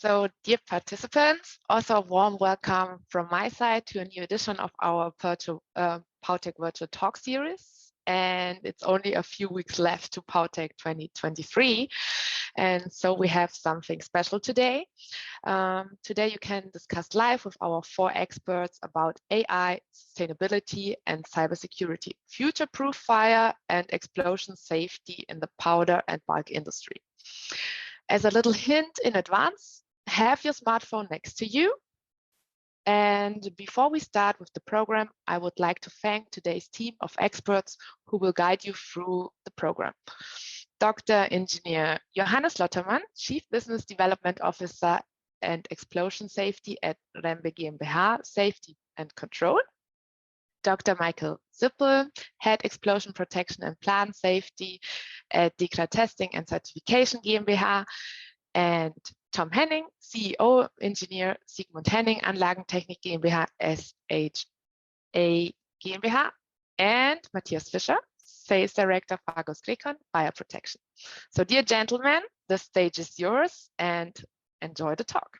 So, dear participants, also a warm welcome from my side to a new edition of our POWTECH Virtual Talk series. And it's only a few weeks left to POWTECH 2023. And so we have something special today. Today you can discuss live with our 4 experts about AI, sustainability, and cybersecurity, future-proof fire and explosion safety in the powder and bulk industry. As a little hint in advance, have your smartphone next to you. And before we start with the program, I would like to thank today's team of experts who will guide you through the program. Dr. Engineer Johannes Lottermann, Chief Business Development Officer and Explosion Safety at Rembe GmbH, Safety and Control. Dr. Michael Zippel, Head Explosion Protection and Plant Safety at DEKRA Testing and Certification GmbH. And Tom Henning, CEO, Engineer Sigmund Henning, Anlagentechnik GmbH, SHA GmbH. And Matthias Fischer, Sales Director, Fargus Grecon, Fire Protection. So dear gentlemen, the stage is yours and enjoy the talk.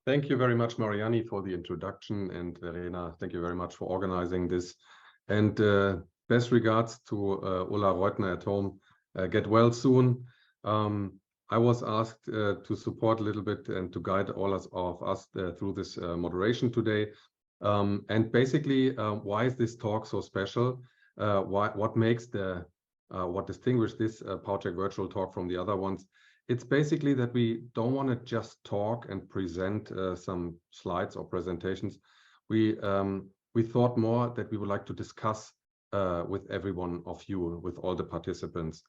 Thank you very much, Mariani, for the introduction, and Verena, thank you very much for organizing this. And best regards to Ulla Reutner at home. Get well soon. I was asked to support a little bit and to guide all of us through this moderation today. And basically, why is this talk so special? What makes what distinguishes this POWTECH virtual talk from the other ones? It's basically that we don't want to just talk and present some slides or presentations. We thought more that we would like to discuss with every one of you, with all the participants.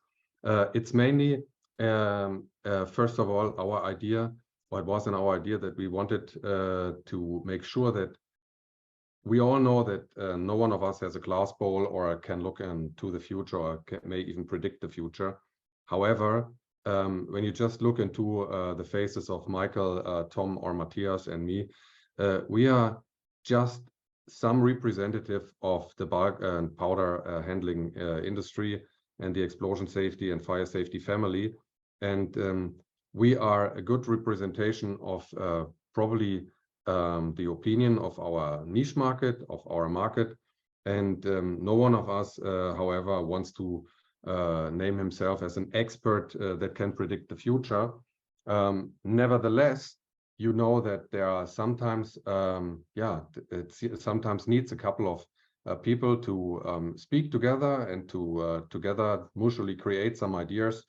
It's mainly, first of all, our idea, or it wasn't our idea, that we wanted to make sure that we all know that no one of us has a glass bowl or can look into the future or may even predict the future. However, when you just look into the faces of Michael, Tom, or Matthias and me, we are just some representative of the bulk and powder handling industry and the explosion safety and fire safety family. And we are a good representation of probably the opinion of our niche market, of our market. And no one of us, however, wants to name himself as an expert that can predict the future. Nevertheless, you know that there are sometimes, it sometimes needs a couple of people to speak together and to together mutually create some ideas.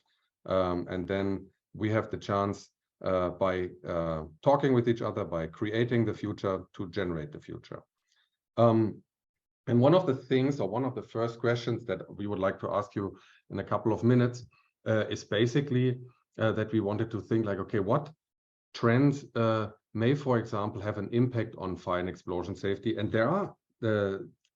And then we have the chance by talking with each other, by creating the future, to generate the future. And one of the things, or one of the first questions that we would like to ask you in a couple of minutes is basically that we wanted to think like, okay, what trends may, for example, have an impact on fire and explosion safety? And there are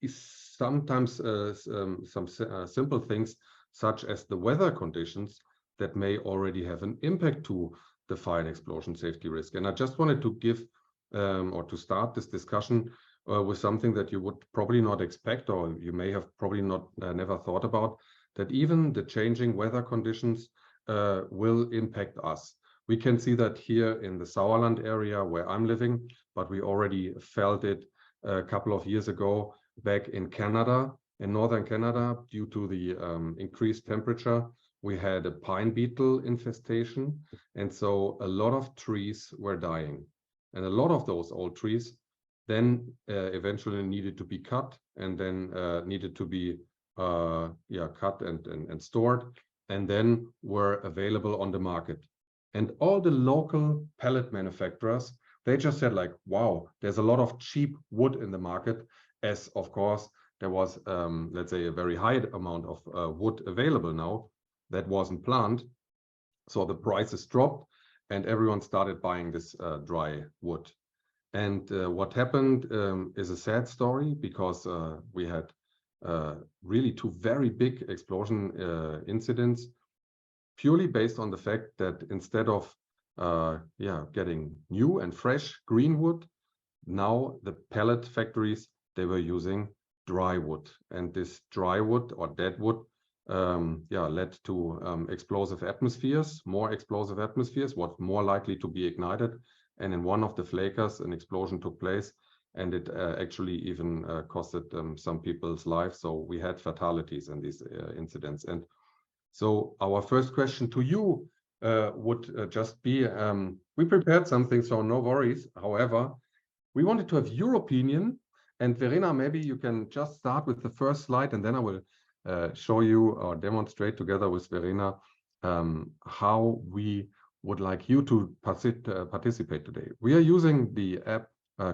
sometimes some simple things, such as the weather conditions, that may already have an impact to the fire and explosion safety risk. And I just wanted to give or to start this discussion with something that you would probably not expect, or you may have probably not never thought about, that even the changing weather conditions will impact us. We can see that here in the Sauerland area where I'm living, but we already felt it a couple of years ago back in Canada, in northern Canada, due to the increased temperature. We had a pine beetle infestation, and so a lot of trees were dying. And a lot of those old trees then eventually needed to be cut, and then needed to be cut and stored, and then were available on the market. And all the local pellet manufacturers, they just said like, wow, there's a lot of cheap wood in the market, as of course there was, let's say, a very high amount of wood available now that wasn't planned. So the prices dropped and everyone started buying this dry wood. And what happened is a sad story, because we had really 2 very big explosion incidents, purely based on the fact that instead of getting new and fresh green wood, now the pellet factories, they were using dry wood. And this dry wood or dead wood led to explosive atmospheres, more explosive atmospheres, what's more likely to be ignited. And in one of the flakers, an explosion took place, and it actually even costed some people's lives. So we had fatalities in these incidents. And so our first question to you would just be, we prepared something, so no worries. However, we wanted to have your opinion. And Verena, maybe you can just start with the first slide, and then I will show you or demonstrate together with Verena how we would like you to participate today. We are using the app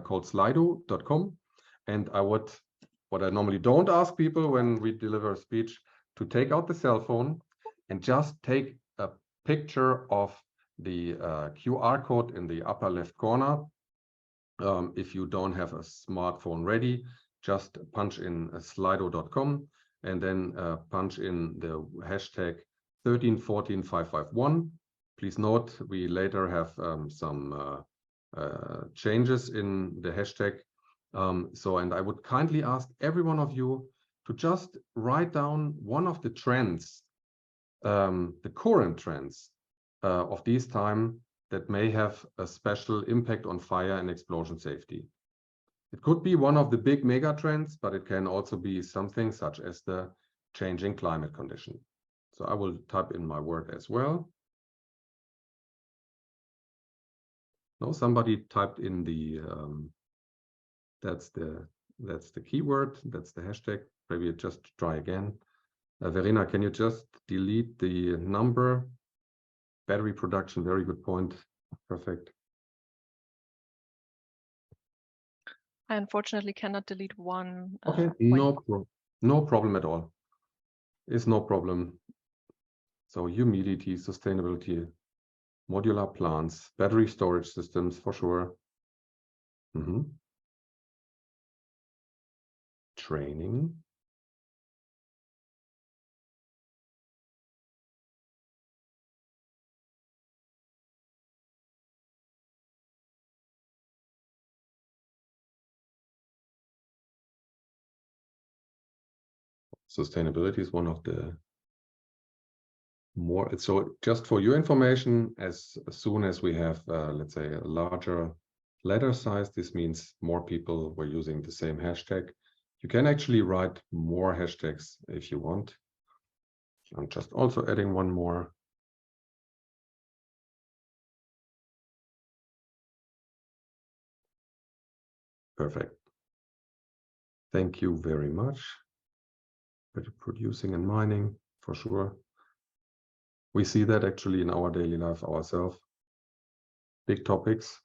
called slido.com, and what I normally don't ask people when we deliver a speech, to take out the cell phone and just take a picture of the QR code in the upper left corner. If you don't have a smartphone ready, just punch in slido.com and then punch in the hashtag 1314551. Please note, we later have some changes in the hashtag. And I would kindly ask every one of you to just write down one of the trends, the current trends of this time that may have a special impact on fire and explosion safety. It could be one of the big mega trends, but it can also be something such as the changing climate condition. So I will type in my word as well. No, somebody typed in the, that's the keyword, that's the hashtag. Maybe just try again. Verena, can you just delete the number? Battery production, very good point. Perfect. I unfortunately cannot delete one. Okay, no problem at all. It's no problem. So humidity, sustainability, modular plants, battery storage systems for sure. Training. Sustainability is one of the more, so just for your information, as soon as we have, let's say, a larger letter size, this means more people were using the same hashtag. You can actually write more hashtags if you want. I'm just also adding one more. Perfect. Thank you very much. Better producing and mining, for sure. We see that actually in our daily life ourselves. Big topics.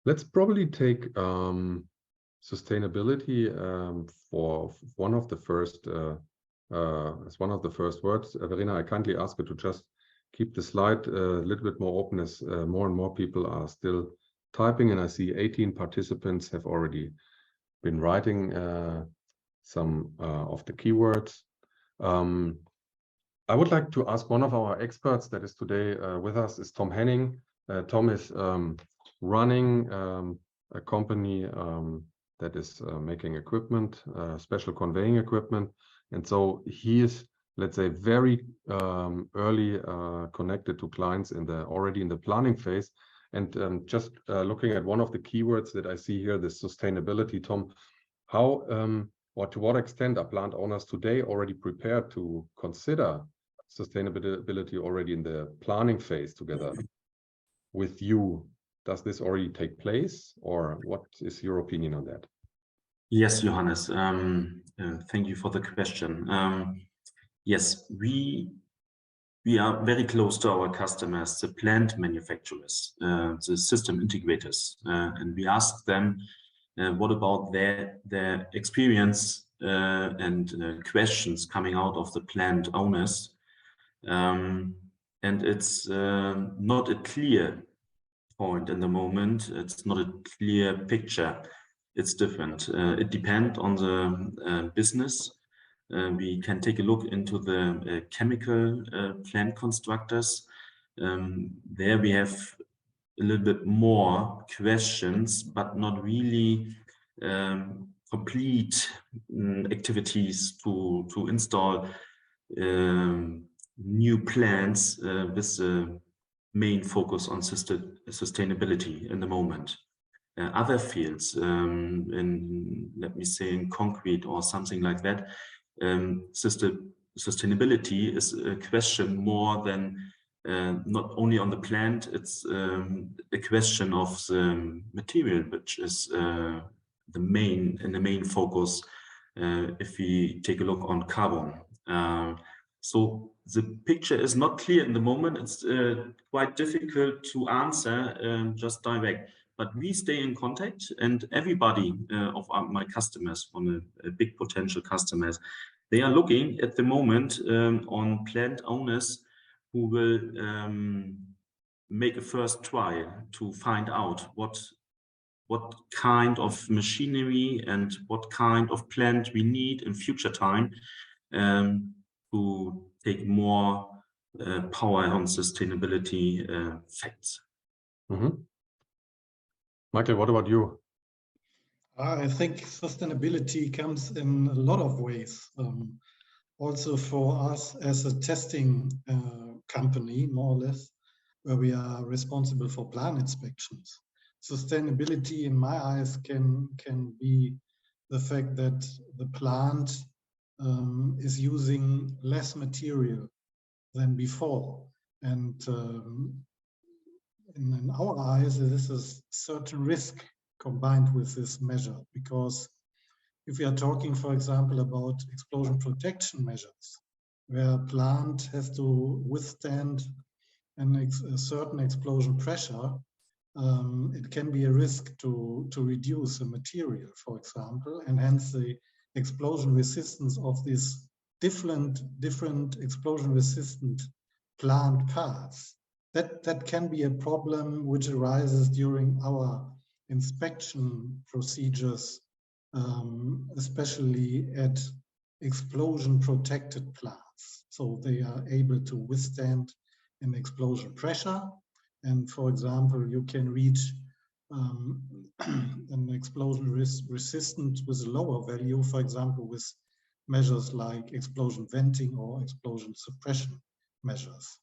Let's probably take sustainability for one of the first as one of the first words. Verena, I kindly ask you to just keep the slide a little bit more open, as more and more people are still typing, and I see 18 participants have already been writing some of the keywords. I would like to ask one of our experts that is today with us is Tom Henning. Tom is running a company that is making equipment, special conveying equipment. And so he is, let's say, very early connected to clients already in the planning phase. And just looking at one of the keywords that I see here, the sustainability, Tom, how or to what extent are plant owners today already prepared to consider sustainability already in the planning phase together with you? Does this already take place, or what is your opinion on that? Yes, Johannes, thank you for the question. Yes, we are very close to our customers, the plant manufacturers, the system integrators, and we ask them what about their experience and questions coming out of the plant owners. And it's not a clear point in the moment. It's not a clear picture. It's different. It depends on the business. We can take a look into the chemical plant constructors. There we have a little bit more questions, but not really complete activities to install new plans with the main focus on sustainability in the moment. Other fields, let me say in concrete or something like that, sustainability is a question more than not only on the plant, it's a question of the material, which is the main focus if we take a look on carbon. So the picture is not clear in the moment. It's quite difficult to answer just direct. But we stay in contact, and everybody of my customers, on a big potential customers, they are looking at the moment on plant owners who will make a first trial to find out what kind of machinery and what kind of plant we need in future time to take more power on sustainability facts. Mm-hmm. Michael, what about you? I think sustainability comes in a lot of ways. Also for us as a testing company, more or less, where we are responsible for plant inspections. Sustainability, in my eyes, can be the fact that the plant is using less material than before. And in our eyes, this is a certain risk combined with this measure, because if we are talking, for example, about explosion protection measures, where a plant has to withstand a certain explosion pressure, it can be a risk to reduce the material, for example, and hence the explosion resistance of these different explosion resistant plant parts. That can be a problem which arises during our inspection procedures, especially at explosion protected plants. So they are able to withstand an explosion pressure. And for example, you can reach an explosion resistant with a lower value, for example, with measures like explosion venting or explosion suppression measures.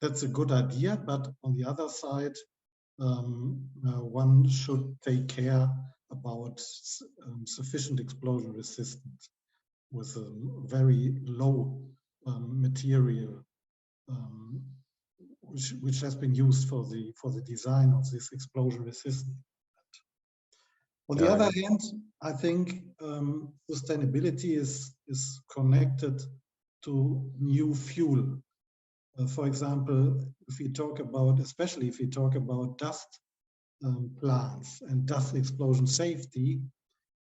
That's a good idea, but on the other side, one should take care about sufficient explosion resistance with a very low material which has been used for the design of this explosion resistant. On the other hand, I think sustainability is connected to new fuel. For example, especially if we talk about dust plants and dust explosion safety,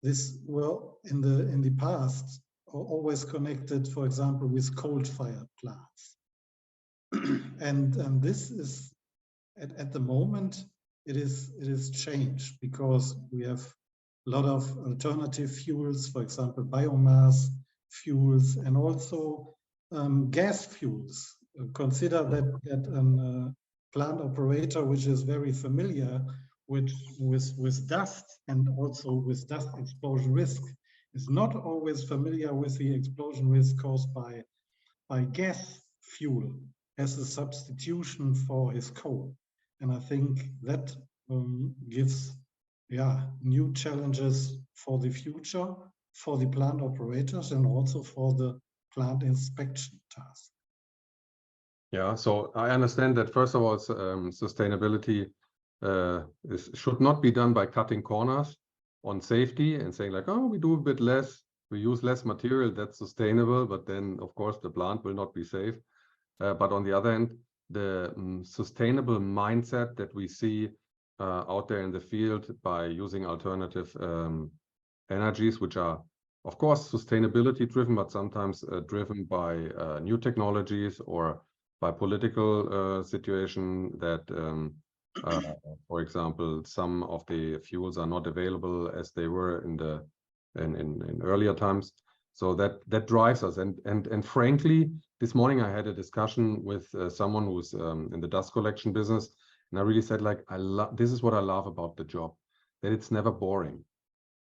this were in the past always connected, for example, with coal-fired plants. and this is at the moment it is changed, because we have a lot of alternative fuels, for example, biomass fuels, and also gas fuels. Consider that a plant operator which is very familiar with dust and also with dust explosion risk is not always familiar with the explosion risk caused by gas fuel as a substitution for his coal. And I think that gives new challenges for the future, for the plant operators, and also for the plant inspection task. Yeah, so I understand that, first of all, sustainability should not be done by cutting corners on safety and saying like, oh, we do a bit less, we use less material, that's sustainable, but then of course the plant will not be safe. But on the other hand, the sustainable mindset that we see out there in the field by using alternative energies, which are of course sustainability driven, but sometimes driven by new technologies or by political situation that, for example, some of the fuels are not available as they were in earlier times. So that drives us. And frankly, this morning I had a discussion with someone who's in the dust collection business, And I really said, like, this is what I love about the job, that it's never boring.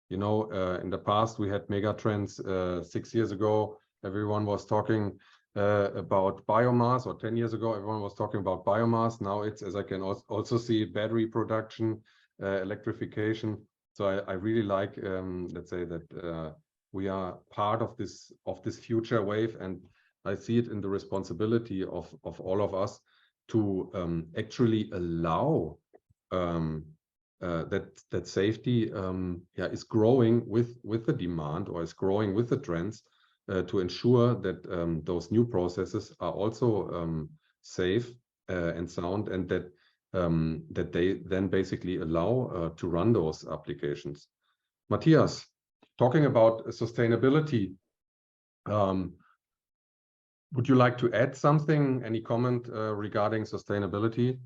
You know, in the past we had mega trends. 6 years ago, everyone was talking about biomass, or 10 years ago, everyone was talking about biomass. Now it's, as I can also see, battery production, electrification. So I really like, let's say that we are part of this future wave, and I see it in the responsibility of all of us to actually allow that safety is growing with the demand, or is growing with the trends, to ensure that those new processes are also safe and sound, and that they then basically allow to run those applications. Matthias, talking about sustainability, would you like to add something? Any comment regarding sustainability?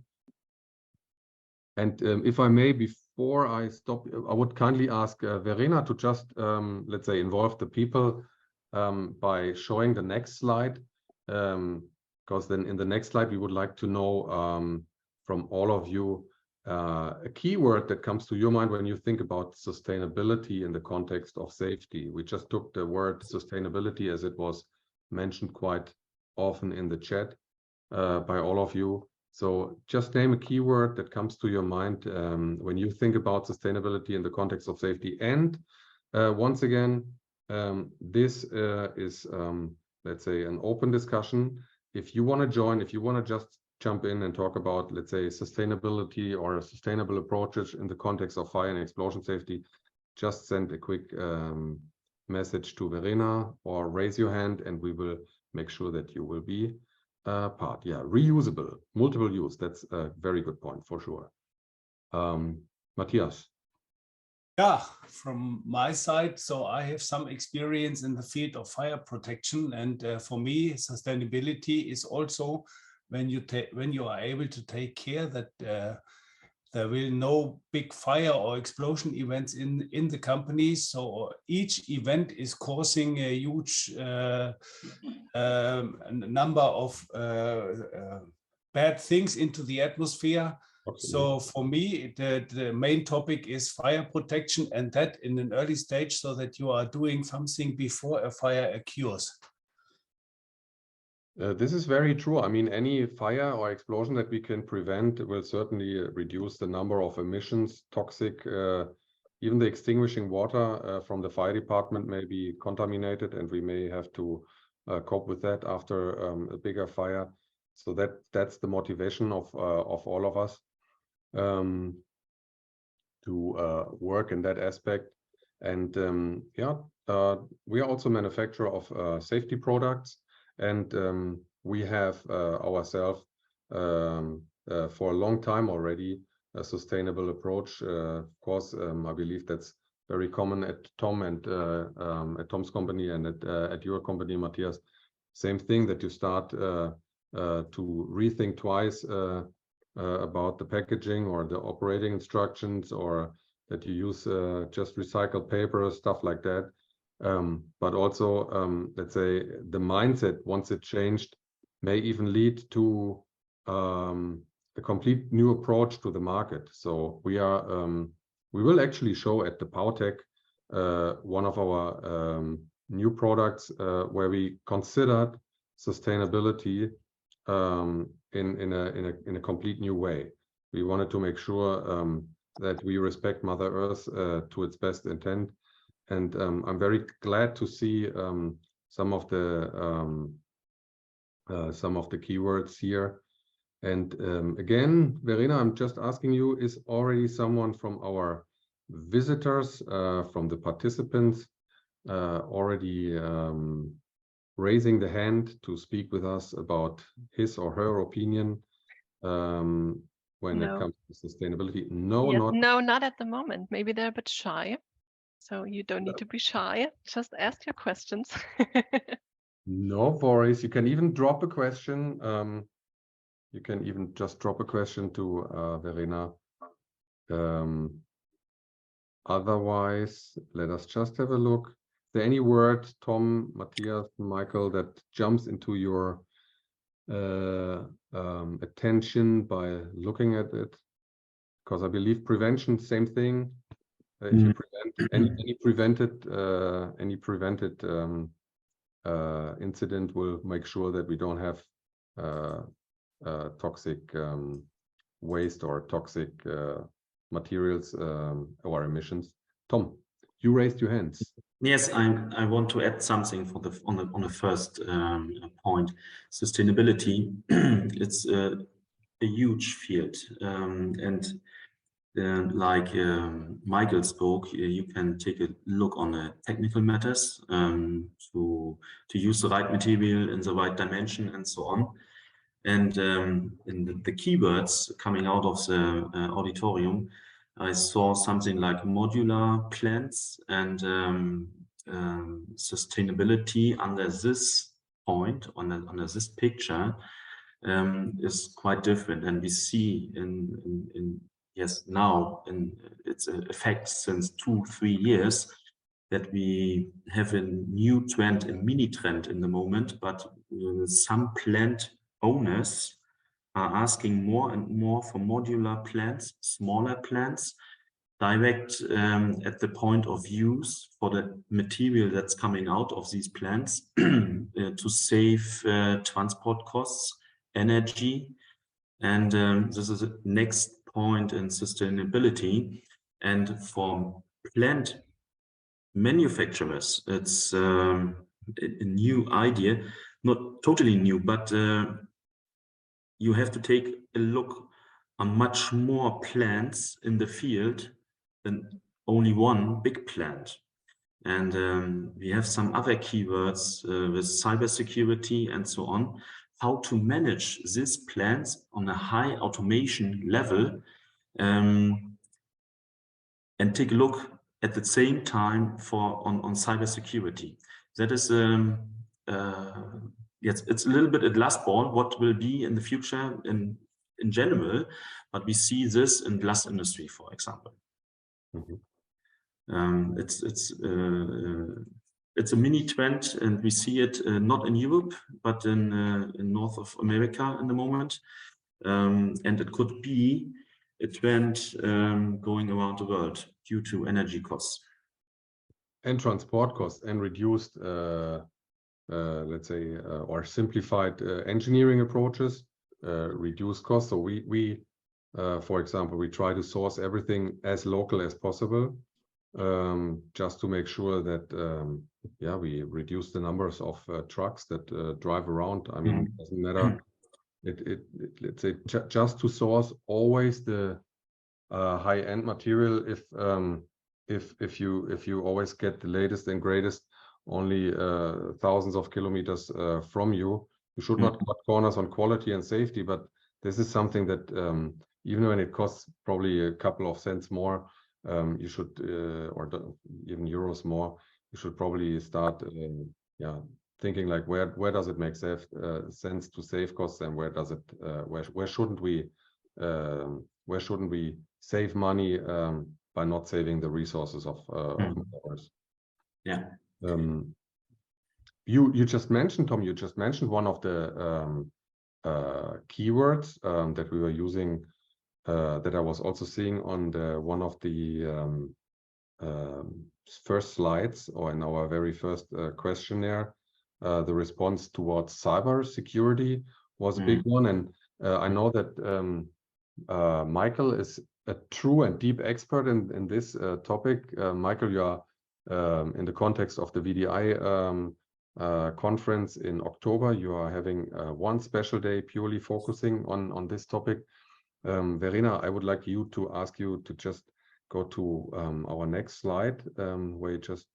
And if I may, before I stop, I would kindly ask Verena to just, let's say, involve the people by showing the next slide, because then in the next slide, we would like to know from all of you a keyword that comes to your mind when you think about sustainability in the context of safety. We just took the word sustainability, as it was mentioned quite often in the chat by all of you. So just name a keyword that comes to your mind when you think about sustainability in the context of safety. And once again, this is, let's say, an open discussion. If you want to join, if you want to just jump in and talk about, let's say, sustainability or sustainable approaches in the context of fire and explosion safety, just send a quick message to Verena or raise your hand, and we will make sure that you will be part. Yeah, reusable, multiple use. That's a very good point for sure. Matthias. Yeah, from my side, so I have some experience in the field of fire protection, and for me, sustainability is also when you are able to take care that there will no big fire or explosion events in the company. So each event is causing a huge number of bad things into the atmosphere. Okay. So for me, the main topic is fire protection, and that in an early stage, so that you are doing something before a fire occurs. This is very true. I mean, any fire or explosion that we can prevent will certainly reduce the number of emissions, toxic, even the extinguishing water from the fire department may be contaminated, and we may have to cope with that after a bigger fire. So that's the motivation of all of us to work in that aspect. And we are also a manufacturer of safety products. And we have ourselves for a long time already a sustainable approach. Of course, I believe that's very common at Tom and at Tom's company, and at your company, Matthias. Same thing, that you start to rethink twice about the packaging or the operating instructions, or that you use just recycled paper, stuff like that. But also, let's say, the mindset, once it changed, may even lead to a complete new approach to the market. So we will actually show at the POWTECH one of our new products where we considered sustainability in a complete new way. We wanted to make sure that we respect Mother Earth to its best intent. And I'm very glad to see some of the keywords here. And again, Verena, I'm just asking you, is already someone from our visitors, from the participants, already raising the hand to speak with us about his or her opinion when it comes to sustainability? No, not at the moment. Maybe they're a bit shy. So you don't need to be shy. Just ask your questions. No worries. You can even drop a question. You can even just drop a question to Verena. Otherwise, let us just have a look. Is there any word, Tom, Matthias, Michael, that jumps into your attention by looking at it? Because I believe prevention, same thing. If you prevent any prevented incident, will make sure that we don't have toxic waste or toxic materials or emissions. Tom, you raised your hands. Yes, I want to add something for the on the first point. Sustainability, it's a huge field, and like Michael spoke, you can take a look on the technical matters to use the right material in the right dimension and so on. And in the keywords coming out of the auditorium, I saw something like modular plants and sustainability under this point, under this picture, is quite different. And we see in yes, now in its effect since 2-3 years, that we have a new trend, a mini trend in the moment, but some plant owners are asking more and more for modular plants, smaller plants, direct at the point of use for the material that's coming out of these plants to save transport costs, energy. And this is the next point in sustainability. And for plant manufacturers, it's a new idea, not totally new, but you have to take a look on much more plants in the field than only one big plant. And we have some other keywords with cybersecurity and so on, how to manage these plants on a high automation level, and take a look at the same time on cybersecurity. That is yes, it's a little bit at last ball what will be in the future in general, but we see this in glass industry, for example. It's a mini trend, and we see it not in Europe, but in North of America in the moment, and it could be a trend going around the world due to energy costs and transport costs and reduced, let's say, or simplified engineering approaches, reduce costs. So we for example, we try to source everything as local as possible, just to make sure that yeah, we reduce the numbers of trucks that drive around. I mean, it doesn't matter. Let's say just to source always the high-end material. If you always get the latest and greatest only thousands of kilometers from you, you should not cut corners on quality and safety. But this is something that even when it costs probably a couple of cents more, you should or even euros more, you should probably start yeah, thinking like where does it make sense to save costs, and where does it where shouldn't we save money by not saving the resources of others. Yeah. You just mentioned, Tom, you just mentioned one of the keywords that we were using, that I was also seeing on one of the first slides, or in our very first questionnaire. The response towards cyber security was a big one, and I know that Michael is a true and deep expert in this topic. Michael, you are in the context of the VDI conference in October. You are having one special day purely focusing on this topic. Verena, I would like to ask you to just go to our next slide, where you just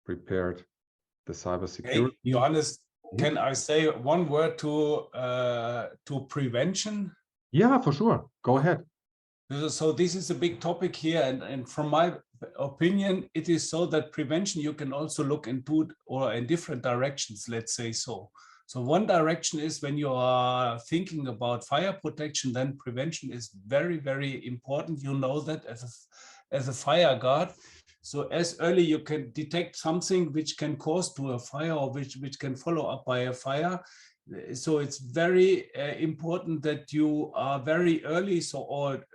prepared the cybersecurity. Hey, Johannes, can I say one word to prevention? Yeah, for sure. Go ahead. So this is a big topic here, and from my opinion, it is so that prevention you can also look into or in different directions, let's say so. So one direction is when you are thinking about fire protection, then prevention is very, very important. You know that as a fire guard. So as early you can detect something which can cause to a fire, or which can follow up by a fire, So it's very important that you are very early. So, or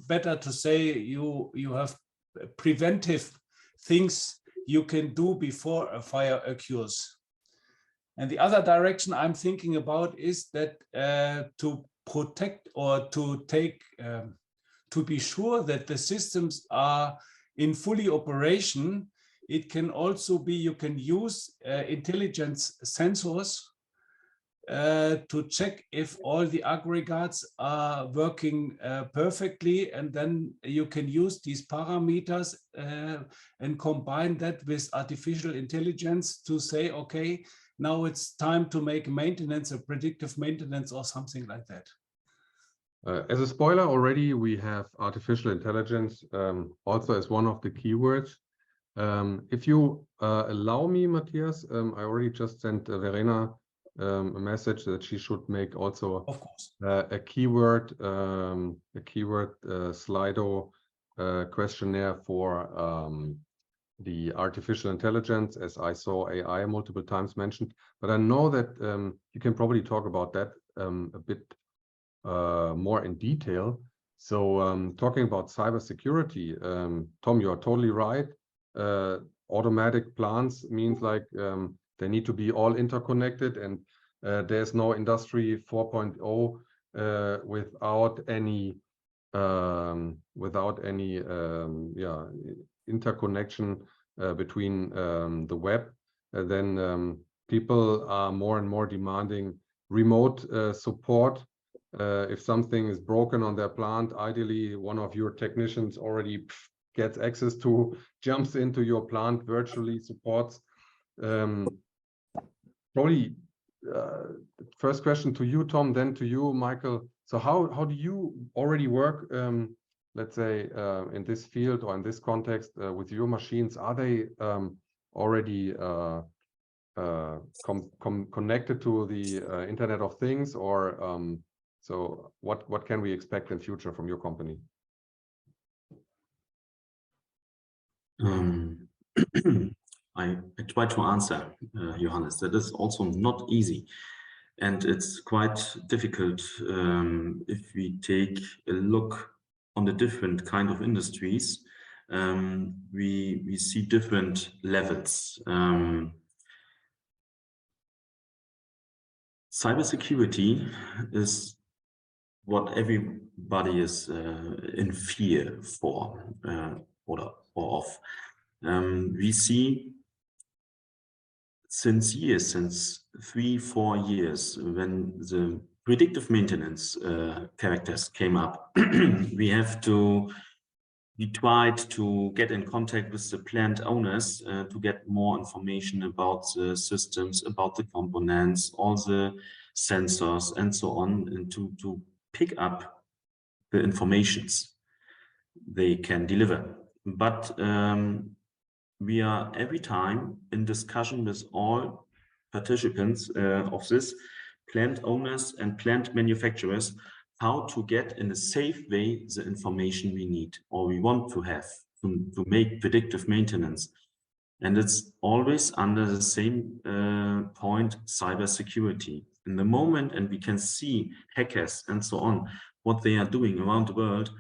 better to say, you have preventive things you can do before a fire occurs. And the other direction I'm thinking about is that to protect or to take, to be sure that the systems are in fully operation, it can also be, you can use intelligence sensors to check if all the aggregates are working perfectly, and then you can use these parameters and combine that with artificial intelligence to say, okay, now it's time to make maintenance, a predictive maintenance or something like that. As a spoiler already, we have artificial intelligence also as one of the keywords. If you allow me, Matthias, I already just sent Verena a message that she should make also, of course, a keyword Slido questionnaire for the artificial intelligence, as I saw AI multiple times mentioned. But I know that you can probably talk about that a bit more in detail. So talking about cybersecurity, Tom, you are totally right. Automatic plants means like they need to be all interconnected, and there's no industry 4.0 without any interconnection between the web. Then people are more and more demanding remote support. If something is broken on their plant, ideally one of your technicians already gets access to, jumps into your plant, virtually supports. Probably first question to you, Tom, then to you, Michael. So how do you already work, let's say, in this field or in this context with your machines? Are they already connected to the Internet of Things, or so what can we expect in future from your company? I try to answer, Johannes. That is also not easy, and it's quite difficult if we take a look on the different kind of industries. We see different levels. Cybersecurity is what everybody is in fear for or of. We see since 3-4 years, when the predictive maintenance characters came up, we tried to get in contact with the plant owners to get more information about the systems, about the components, all the sensors and so on, and to pick up the informations they can deliver. But we are every time in discussion with all participants of this, plant owners and plant manufacturers, how to get in a safe way the information we need or we want to have to make predictive maintenance. And it's always under the same point, cybersecurity. In the moment, and we can see hackers and so on, what they are doing around the world,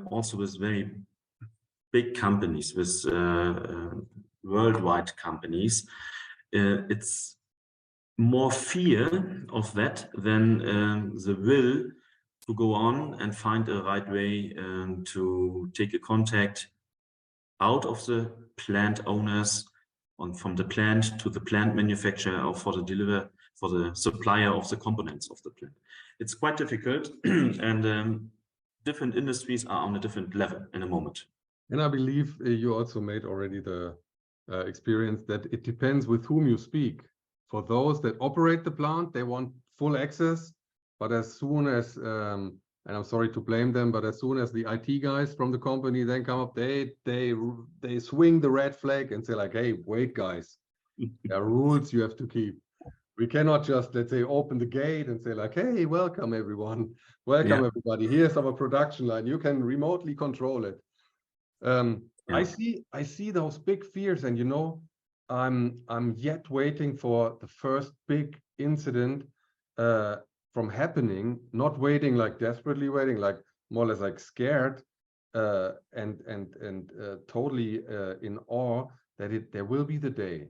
also with very big companies, with worldwide companies. It's more fear of that than the will to go on and find a right way to take a contact out of the plant owners and from the plant to the plant manufacturer, or for the supplier of the components of the plant. It's quite difficult, and different industries are on a different level in a moment. And I believe you also made already the experience that it depends with whom you speak. For those that operate the plant, they want full access, but as soon as, and I'm sorry to blame them, but as soon as the IT guys from the company then come up, they swing the red flag and say like, hey, wait guys, there are rules you have to keep. We cannot just, let's say, open the gate and say like, hey, welcome everyone, welcome everybody, here's our production line, you can remotely control it. I see those big fears, and I'm yet waiting for the first big incident from happening, not waiting, like desperately waiting, like more or less like scared, and totally in awe that there will be the day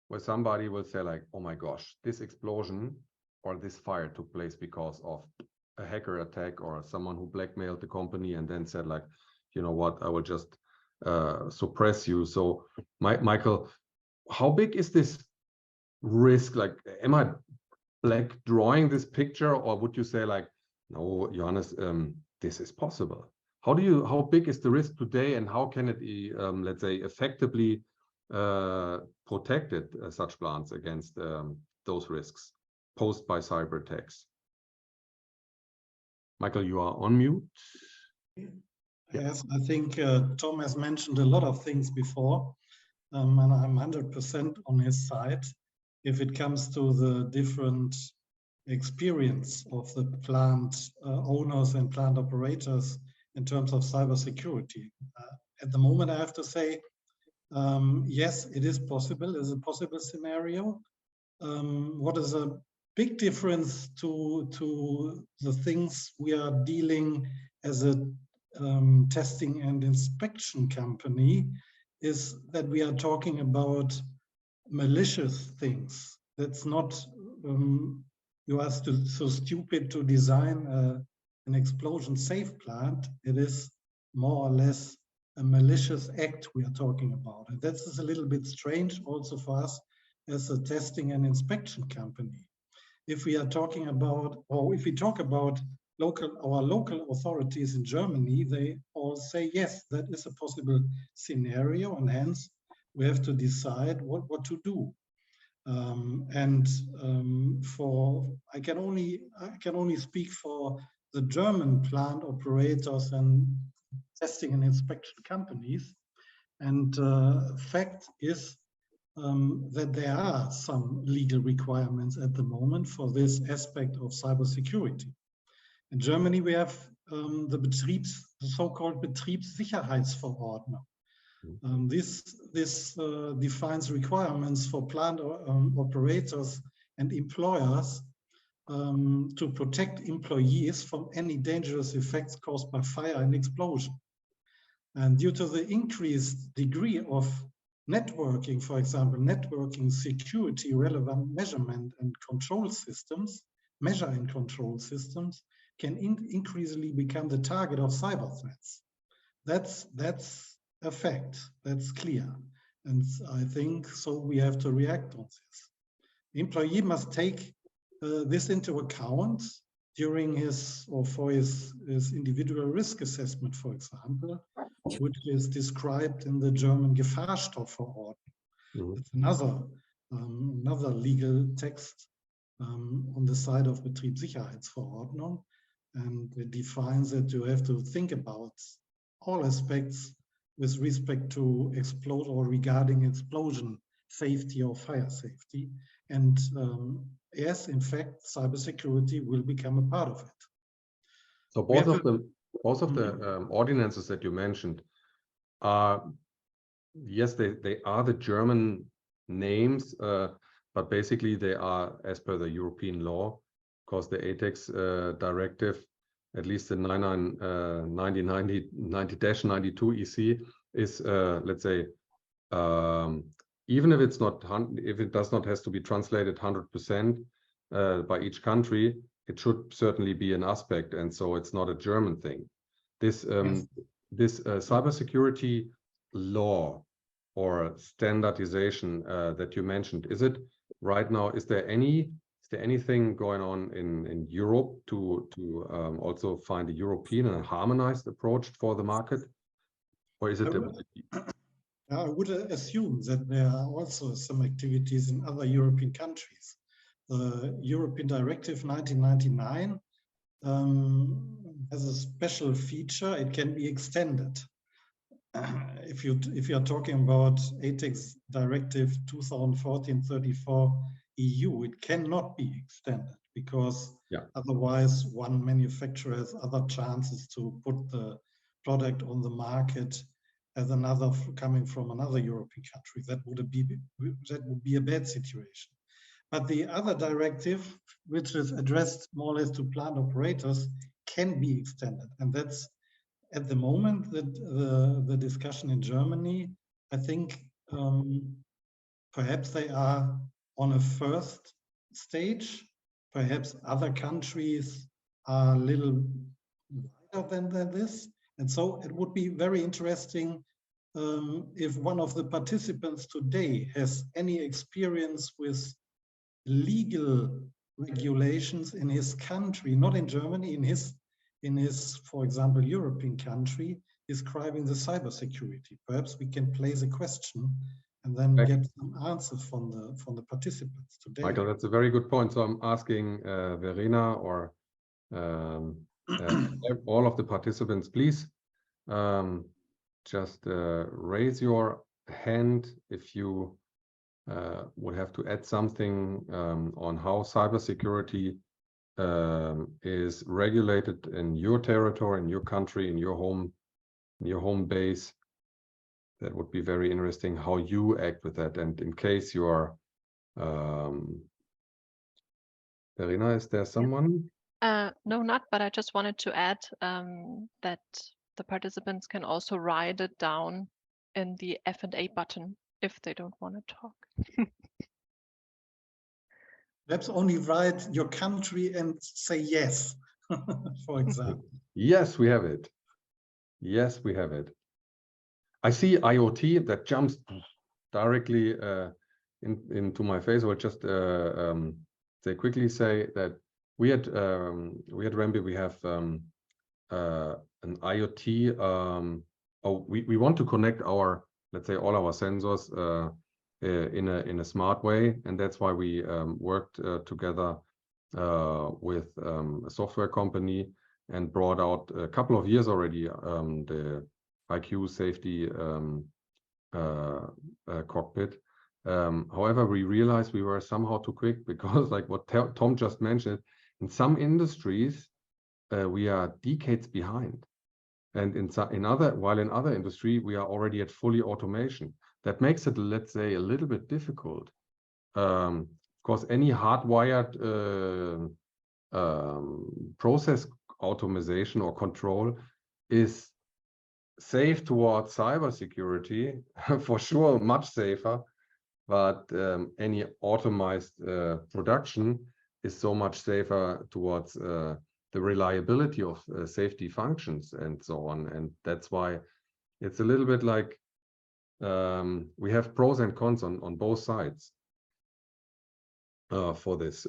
where somebody will say like, oh my gosh, this explosion or this fire took place because of a hacker attack or someone who blackmailed the company and then said like, you know what, I will just suppress you. So Michael, how big is this risk? Like, am I like drawing this picture, or would you say like, no, Johannes, this is possible? How big is the risk today, and how can it be, let's say, effectively protected such plants against those risks posed by cyber attacks? Michael, you are on mute. Yes, I think Tom has mentioned a lot of things before, and I'm 100% on his side if it comes to the different experience of the plant owners and plant operators in terms of cybersecurity. At the moment, I have to say, yes, it is possible. It's a possible scenario. What is a big difference to the things we are dealing as a testing and inspection company is that we are talking about malicious things. That's not, you are so stupid to design an explosion safe plant. It is more or less a malicious act we are talking about. And that's a little bit strange also for us as a testing and inspection company. If we are talking about, or if we talk about our local authorities in Germany, they all say, yes, that is a possible scenario, and hence we have to decide what to do. I can only speak for the German plant operators and testing and inspection companies. And fact is that there are some legal requirements at the moment for this aspect of cybersecurity. In Germany, we have the so-called Betriebssicherheitsverordnung. This defines requirements for plant operators and employers to protect employees from any dangerous effects caused by fire and explosion. And due to the increased degree of networking, for example, networking security relevant measurement and control systems, measure and control systems can increasingly become the target of cyber threats. That's a fact, that's clear. And I think so we have to react on this. The employee must take this into account during his or for his individual risk assessment, for example, which is described in the German Gefahrstoffverordnung. It's another legal text on the side of Betriebssicherheitsverordnung, and it defines that you have to think about all aspects with respect to explode or regarding explosion safety or fire safety. And yes, in fact, cybersecurity will become a part of it. So both of the ordinances that you mentioned are, yes, they are the German names, but basically they are as per the European law, because the ATEX directive, at least the 90-92 EC is, let's say, even if it's not, if it does not has to be translated 100% by each country, it should certainly be an aspect, and so it's not a German thing. This this cybersecurity law or standardization that you mentioned, is it right now? Is there anything going on in Europe to also find a European and harmonized approach for the market, or is it? I would assume that there are also some activities in other European countries. The European Directive 1999 has a special feature. It can be extended. If you are talking about ATEX Directive 2014/34 EU, it cannot be extended because otherwise one manufacturer has other chances to put the product on the market as another coming from another European country. That would be a bad situation. But the other directive, which is addressed more or less to plant operators, can be extended. And that's at the moment the discussion in Germany. I think perhaps they are on a first stage. Perhaps other countries are a little wider than this. And so it would be very interesting if one of the participants today has any experience with legal regulations in his country, not in Germany, in his, for example, European country, describing the cybersecurity. Perhaps we can place a question and then get some answers from the participants today. Michael, that's a very good point. So I'm asking Verena or all of the participants, please just raise your hand if you would have to add something on how cybersecurity is regulated in your territory, in your country, in your home base. That would be very interesting how you act with that. And in case you are, Verena, is there someone? No, not, but I just wanted to add that the participants can also write it down in the F&A button if they don't want to talk. Perhaps only write your country and say yes, for example. Yes, we have it. Yes, we have it. I see IoT that jumps directly into my face. I will just quickly say that we at Remby, we have an IoT. We want to connect our, let's say, all our sensors in a smart way, and that's why we worked together with a software company and brought out a couple of years already the IQ safety cockpit. However, we realized we were somehow too quick because, like what Tom just mentioned, in some industries we are decades behind, and in other industry we are already at fully automation. That makes it, let's say, a little bit difficult. Of course, any hardwired process automation or control is safe towards cybersecurity, for sure, much safer. But any automized production is so much safer towards the reliability of safety functions and so on. And that's why it's a little bit like we have pros and cons on both sides for this.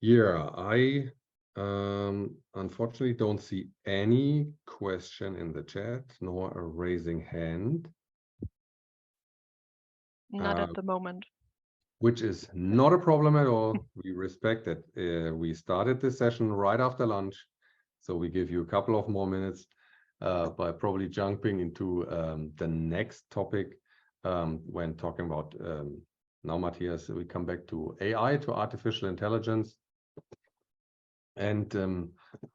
Yeah, I unfortunately don't see any question in the chat, nor a raising hand. Not at the moment. Which is not a problem at all. We respect that. We started this session right after lunch, so we give you a couple of more minutes by probably jumping into the next topic when talking about now, Matthias, we come back to AI, to artificial intelligence. And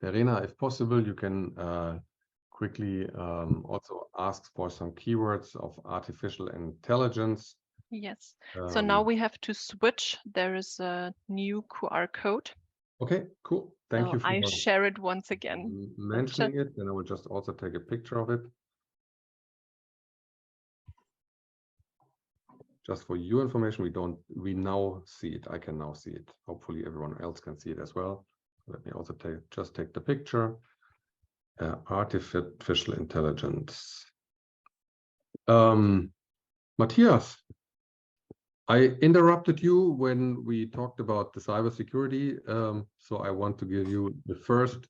Verena, if possible, you can quickly also ask for some keywords of artificial intelligence. Yes. So now we have to switch. There is a new QR code. Okay, cool. Thank you for I share it once again. mentioning it. Then I will just also take a picture of it. Just for your information, we now see it. I can now see it. Hopefully everyone else can see it as well. Let me also take the picture. Artificial intelligence. Matthias, I interrupted you when we talked about the cybersecurity. So I want to give you the first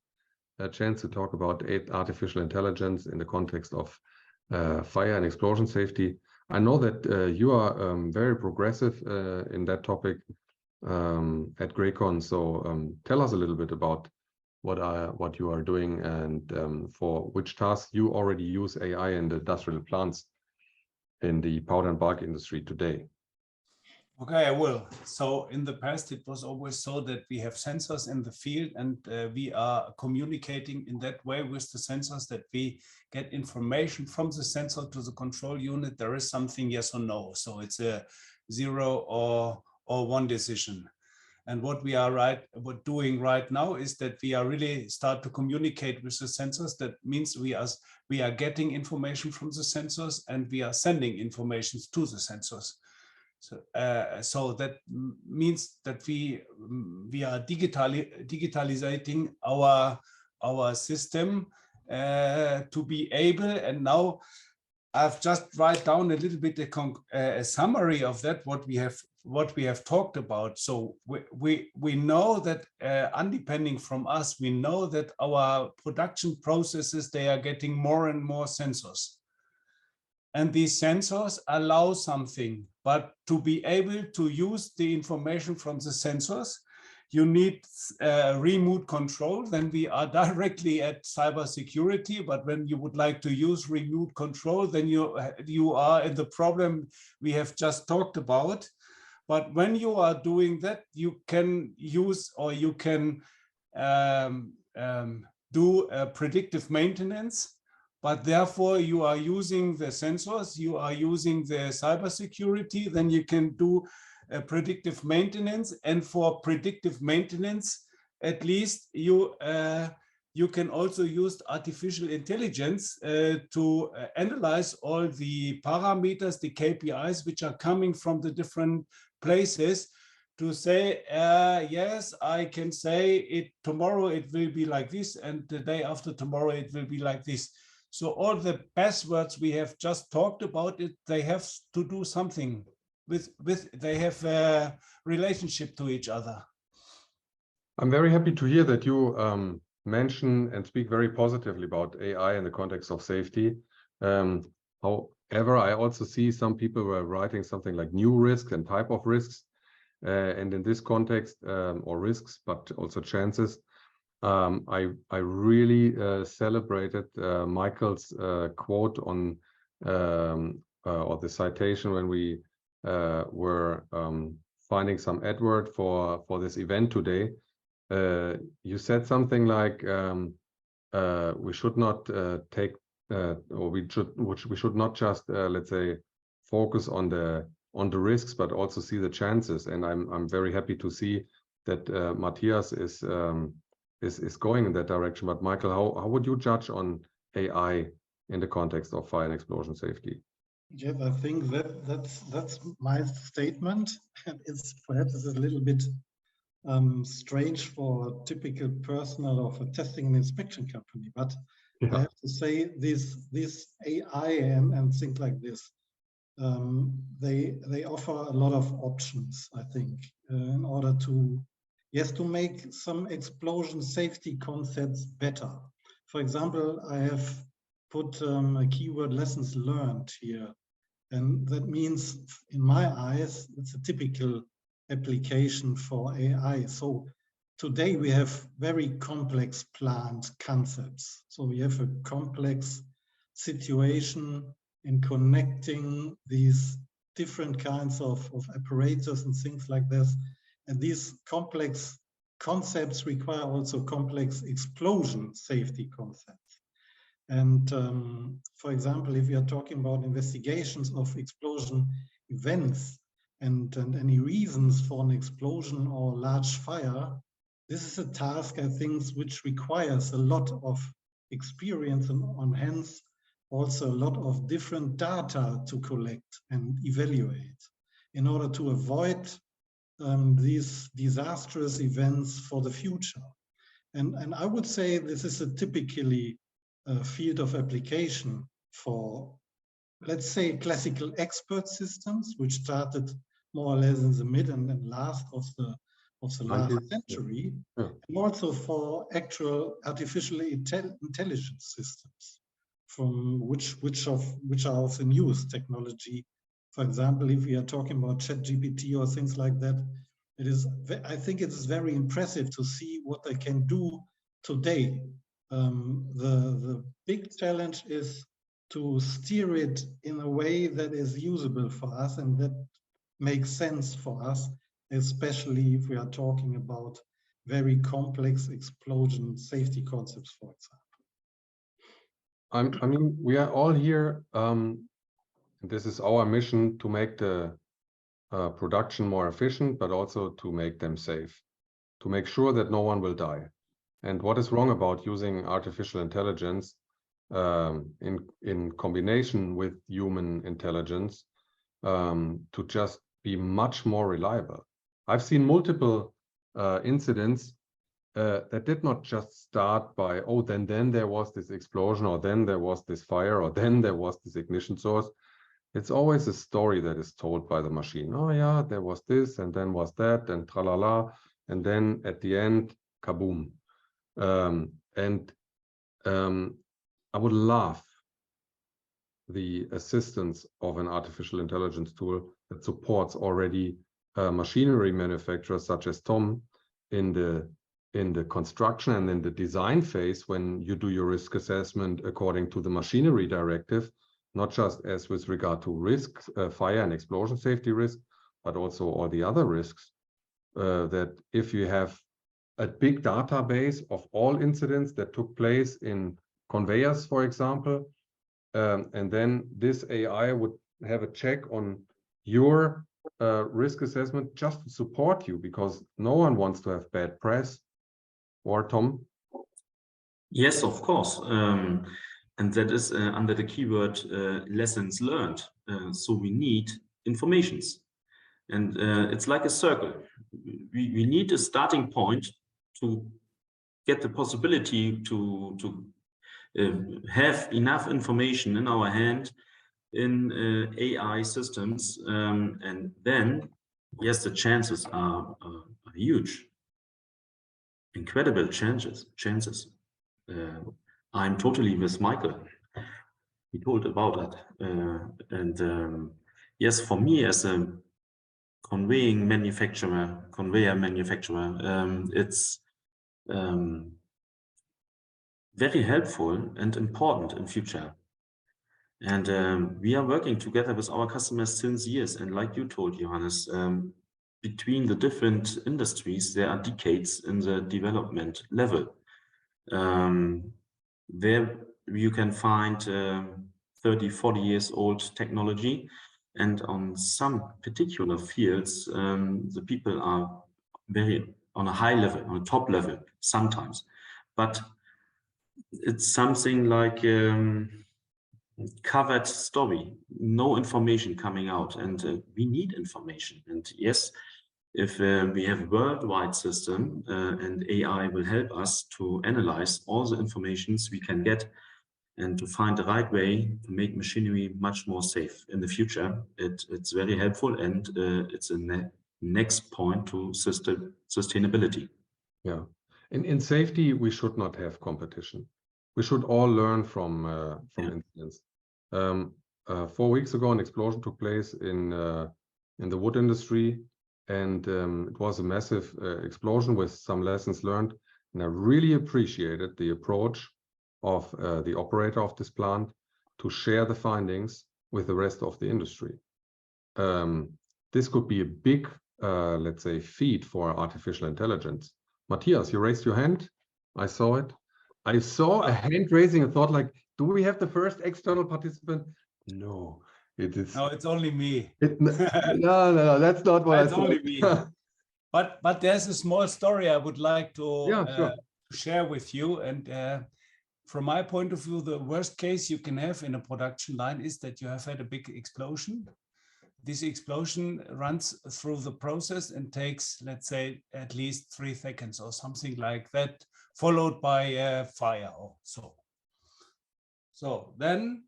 chance to talk about artificial intelligence in the context of fire and explosion safety. I know that you are very progressive in that topic at Graycon. So tell us a little bit about what you are doing and for which tasks you already use AI in the industrial plants in the powder and bulk industry today. Okay, I will. So in the past, it was always so that we have sensors in the field and we are communicating in that way with the sensors, that we get information from the sensor to the control unit. There is something, yes or no. So it's a 0 or or one decision. And what we are doing right now is that we are really start to communicate with the sensors. That means we are getting information from the sensors and we are sending information to the sensors. So that means that we are digitalizing our system to be able. And now I've just write down a little bit a summary of that, what we have talked about. So we know that undepending from us, we know that our production processes, they are getting more and more sensors. And these sensors allow something, but to be able to use the information from the sensors, you need remote control. Then we are directly at cybersecurity. But when you would like to use remote control, then you are in the problem we have just talked about. But when you are doing that, you can use, or you can do predictive maintenance. But therefore, you are using the sensors, you are using the cybersecurity, then you can do predictive maintenance. And for predictive maintenance, at least you can also use artificial intelligence to analyze all the parameters, the KPIs, which are coming from the different places, to say, yes, I can say tomorrow it will be like this, and the day after tomorrow it will be like this. So all the buzzwords we have just talked about, they have to do something they have a relationship to each other. I'm very happy to hear that you mention and speak very positively about AI in the context of safety. However, I also see some people were writing something like new risks and type of risks. And in this context, or risks, but also chances, I really celebrated Michael's quote on, or the citation when we were finding some AdWord for this event today. You said something like we should not take, or we should not just let's say focus on the risks, but also see the chances. And I'm very happy to see that Matthias is going in that direction. But Michael, how would you judge on AI in the context of fire and explosion safety? Yes, I think that's my statement. It's perhaps a little bit strange for a typical personnel of a testing and inspection company, but yeah. I have to say this AI and things like this, they offer a lot of options, I think, in order to make some explosion safety concepts better. For example, I have put a keyword lessons learned here. And that means, in my eyes, it's a typical application for AI. So today we have very complex plant concepts. So we have a complex situation in connecting these different kinds of apparatus and things like this. And these complex concepts require also complex explosion safety concepts. And for example, if we are talking about investigations of explosion events and any reasons for an explosion or large fire, this is a task, I think, which requires a lot of experience and hence also a lot of different data to collect and evaluate in order to avoid these disastrous events for the future. And I would say this is a typically field of application for, let's say, classical expert systems, which started more or less in the mid and last of the last century, yeah. And also for actual artificial intelligence systems, from which are of the newest technology. For example, if we are talking about ChatGPT or things like that, I think it is very impressive to see what they can do today. The big challenge is to steer it in a way that is usable for us and that makes sense for us, especially if we are talking about very complex explosion safety concepts, for example. I mean, we are all here. This is our mission to make the production more efficient, but also to make them safe, to make sure that no one will die. And what is wrong about using artificial intelligence in combination with human intelligence to just be much more reliable? I've seen multiple incidents that did not just start by, oh, then there was this explosion, or then there was this fire, or then there was this ignition source. It's always a story that is told by the machine. Oh yeah, there was this, and then was that, and tralala, and then at the end, kaboom. I would love the assistance of an artificial intelligence tool that supports already machinery manufacturers such as Tom in the construction and in the design phase, when you do your risk assessment according to the machinery directive, not just as with regard to risk, fire and explosion safety risk, but also all the other risks, that if you have a big database of all incidents that took place in conveyors, for example, and then this AI would have a check on your risk assessment just to support you, because no one wants to have bad press. Or Tom? Yes, of course. And that is under the keyword lessons learned. So we need informations. And it's like a circle. We need a starting point to get the possibility to have enough information in our hand in AI systems. And then, yes, the chances are huge. Incredible chances. I'm totally with Michael. He told about it. Yes, for me as a conveyor manufacturer, it's very helpful and important in future. And we are working together with our customers since years. And like you told, Johannes, between the different industries, there are decades in the development level. There you can find 30, 40 years old technology. And on some particular fields, the people are very on a high level, on a top level sometimes. But it's something like covered story, no information coming out, and we need information. And yes, if we have a worldwide system and AI will help us to analyze all the informations we can get and to find the right way to make machinery much more safe in the future, it's very helpful, and it's a next point to sustainability. Yeah, in safety, we should not have competition. We should all learn from incidents. 4 weeks ago, an explosion took place in the wood industry, and it was a massive explosion with some lessons learned. And I really appreciated the approach of the operator of this plant to share the findings with the rest of the industry. This could be a big, let's say, feat for artificial intelligence. Matthias, you raised your hand. I saw it. I saw a hand raising and thought, like, do we have the first external participant? No, it is. No, it's only me. No, that's not what it's only me. But there's a small story I would like to share with you. And from my point of view, the worst case you can have in a production line is that you have had a big explosion. This explosion runs through the process and takes, let's say, at least 3 seconds or something like that, followed by a fire or so. So then,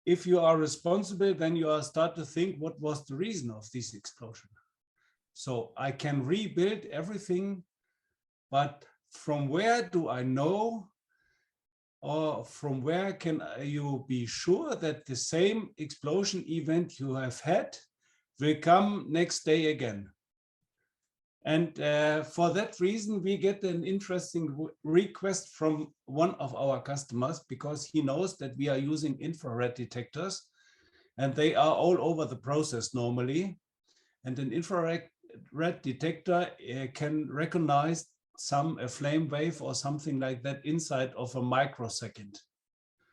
if you are responsible, then you start to think, what was the reason of this explosion? So I can rebuild everything, but from where do I know, or from where can you be sure that the same explosion event you have had will come next day again? And for that reason, we get an interesting request from one of our customers, because he knows that we are using infrared detectors, and they are all over the process normally. And an infrared detector can recognize a flame wave or something like that inside of a microsecond.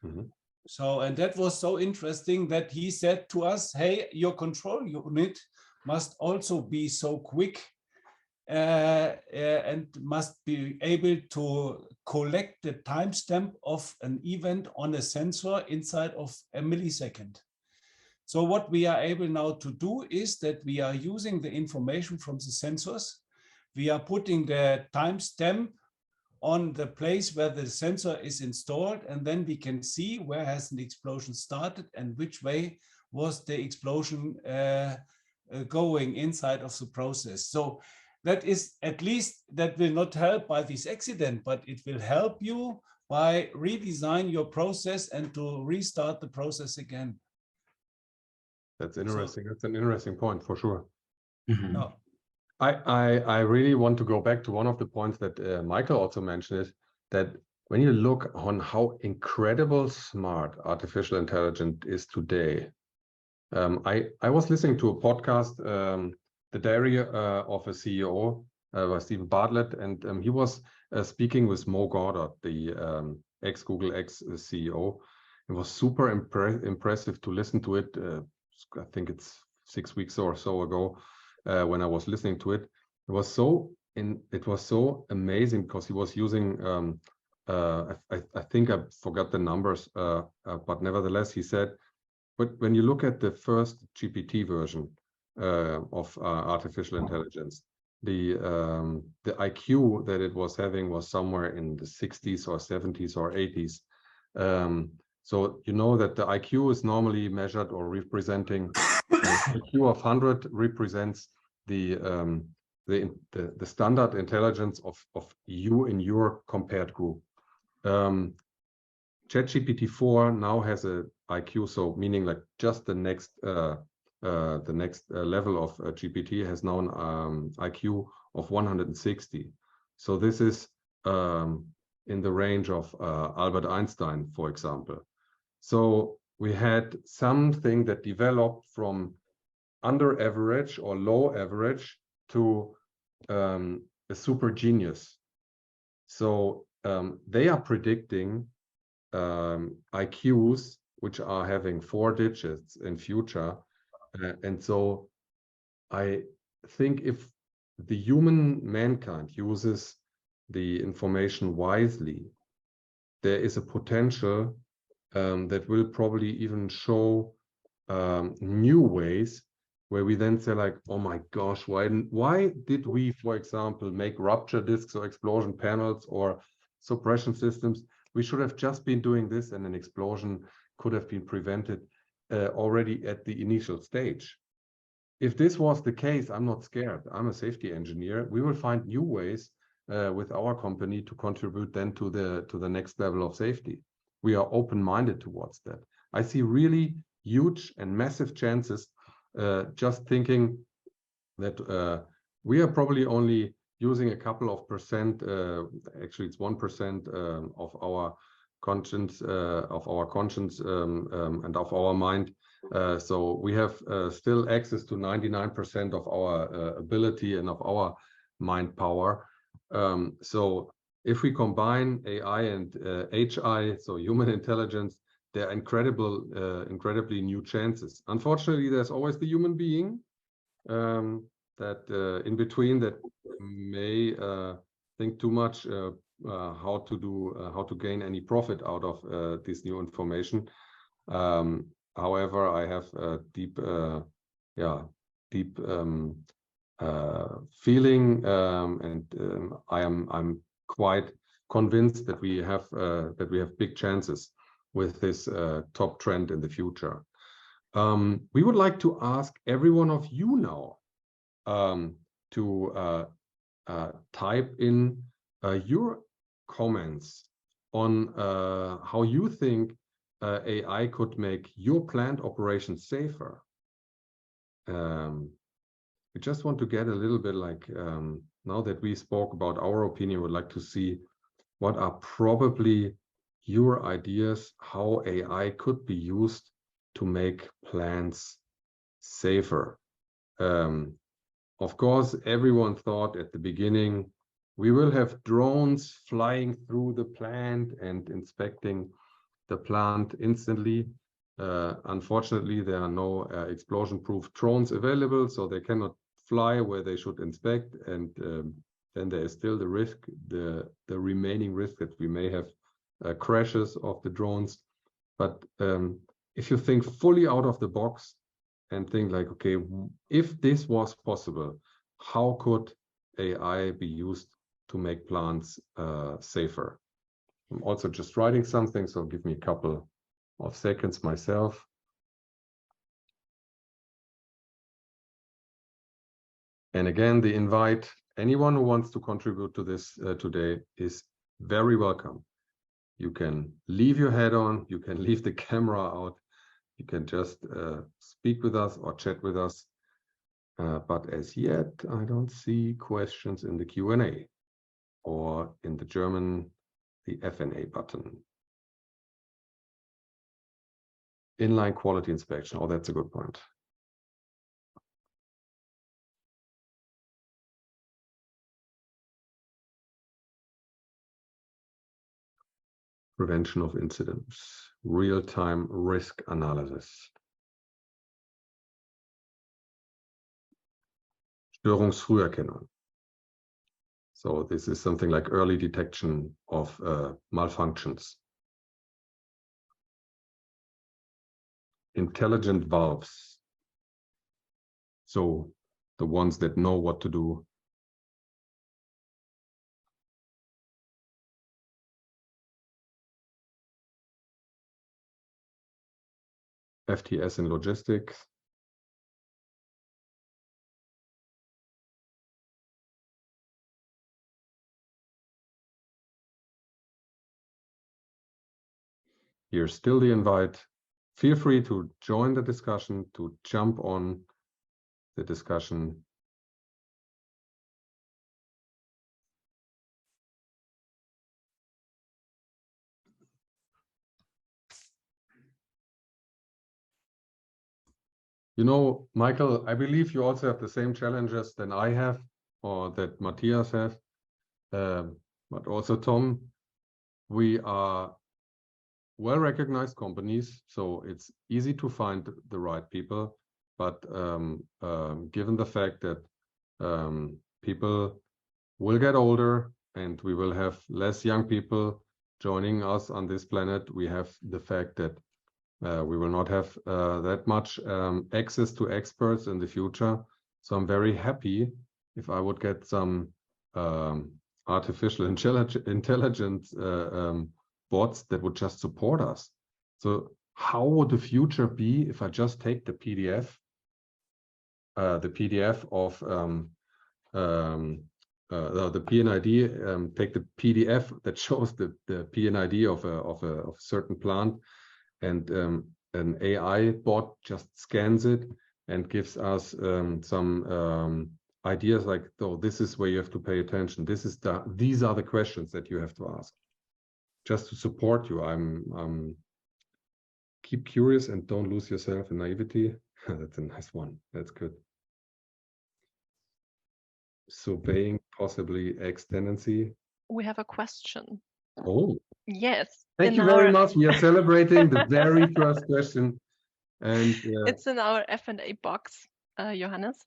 Mm-hmm. So, and that was so interesting that he said to us, hey, your control unit must also be so quick and must be able to collect the timestamp of an event on a sensor inside of a millisecond. So what we are able now to do is that we are using the information from the sensors. We are putting the timestamp on the place where the sensor is installed, and then we can see where has the explosion started and which way was the explosion going inside of the process. So that is, at least that will not help by this accident, but it will help you by redesign your process and to restart the process again. That's interesting. That's an interesting point for sure. Mhm. Yeah. I really want to go back to one of the points that Michael also mentioned, is that when you look on how incredible smart artificial intelligence is today, I was listening to a podcast, the diary of a CEO by Stephen Bartlett, and he was speaking with Mo Goddard, the ex-Google ex-CEO. It was super impressive to listen to it. I think it's 6 weeks or so ago. When I was listening to it, it was so amazing because he was using I think I forgot the numbers, but nevertheless he said, but when you look at the first GPT version of artificial intelligence, the IQ that it was having was somewhere in the 60s or 70s or 80s. So you know that the IQ is normally measured or representing IQ of 100 represents the standard intelligence of you in your compared group. ChatGPT-4 now has a IQ, so meaning like just the next level of GPT has now an IQ of 160. So this is in the range of Albert Einstein, for example. So we had something that developed from under average or low average to a super genius. So they are predicting IQs which are having 4 digits in future. And so I think if the mankind uses the information wisely, there is a potential that will probably even show new ways where we then say like, oh my gosh, why did we, for example, make rupture disks or explosion panels or suppression systems? We should have just been doing this, and an explosion could have been prevented already at the initial stage. If this was the case, I'm not scared. I'm a safety engineer. We will find new ways with our company to contribute then to the next level of safety. We are open-minded towards that. I see really huge and massive chances, just thinking that we are probably only using a couple of percent, actually it's 1% of our conscience, and of our mind. So we have still access to 99% of our ability and of our mind power. So if we combine AI and HI, so human intelligence, there are incredibly new chances. Unfortunately, there's always the human being that in between that may think too much how to gain any profit out of this new information. However, I have a deep feeling, and I'm quite convinced that we have big chances with this top trend in the future. We would like to ask every one of you now to type in your comments on how you think AI could make your plant operations safer. We just want to get a little bit like, now that we spoke about our opinion, we'd like to see what are probably your ideas how AI could be used to make plants safer. Of course, everyone thought at the beginning, we will have drones flying through the plant and inspecting the plant instantly. Unfortunately, there are no explosion-proof drones available, so they cannot fly where they should inspect, and then there is still the risk, the remaining risk that we may have crashes of the drones. But if you think fully out of the box and think like, okay, if this was possible, how could AI be used to make plants safer? I'm also just writing something, so give me a couple of seconds myself. And again, the invite, anyone who wants to contribute to this today is very welcome. You can leave your head on, you can leave the camera out, you can just speak with us or chat with us. But as yet, I don't see questions in the Q&A or in the German, the F&A button. Inline quality inspection. Oh, that's a good point. Prevention of incidents, real-time risk analysis. Störungsfrüherkennung. So this is something like early detection of malfunctions. Intelligent valves. So the ones that know what to do. FTS in logistics. Here's still the invite. Feel free to join the discussion, to jump on the discussion. You know, Michael, I believe you also have the same challenges than I have, or that Matthias has, but also Tom. We are well-recognized companies, so it's easy to find the right people. But given the fact that people will get older and we will have less young people joining us on this planet, we have the fact that we will not have that much access to experts in the future. So I'm very happy if I would get some artificial intelligence bots that would just support us. So how would the future be if I just take the PDF of the PNID, take the PDF that shows the PNID of a certain plant, and an AI bot just scans it and gives us some ideas like, oh, this is where you have to pay attention. These are the questions that you have to ask. Just to support you, keep curious and don't lose yourself in naivety. That's a nice one. That's good. Surveying possibly X tendency. We have a question. Oh. Yes. Thank you very much. We are celebrating the very first question. And it's in our F&A box, Johannes.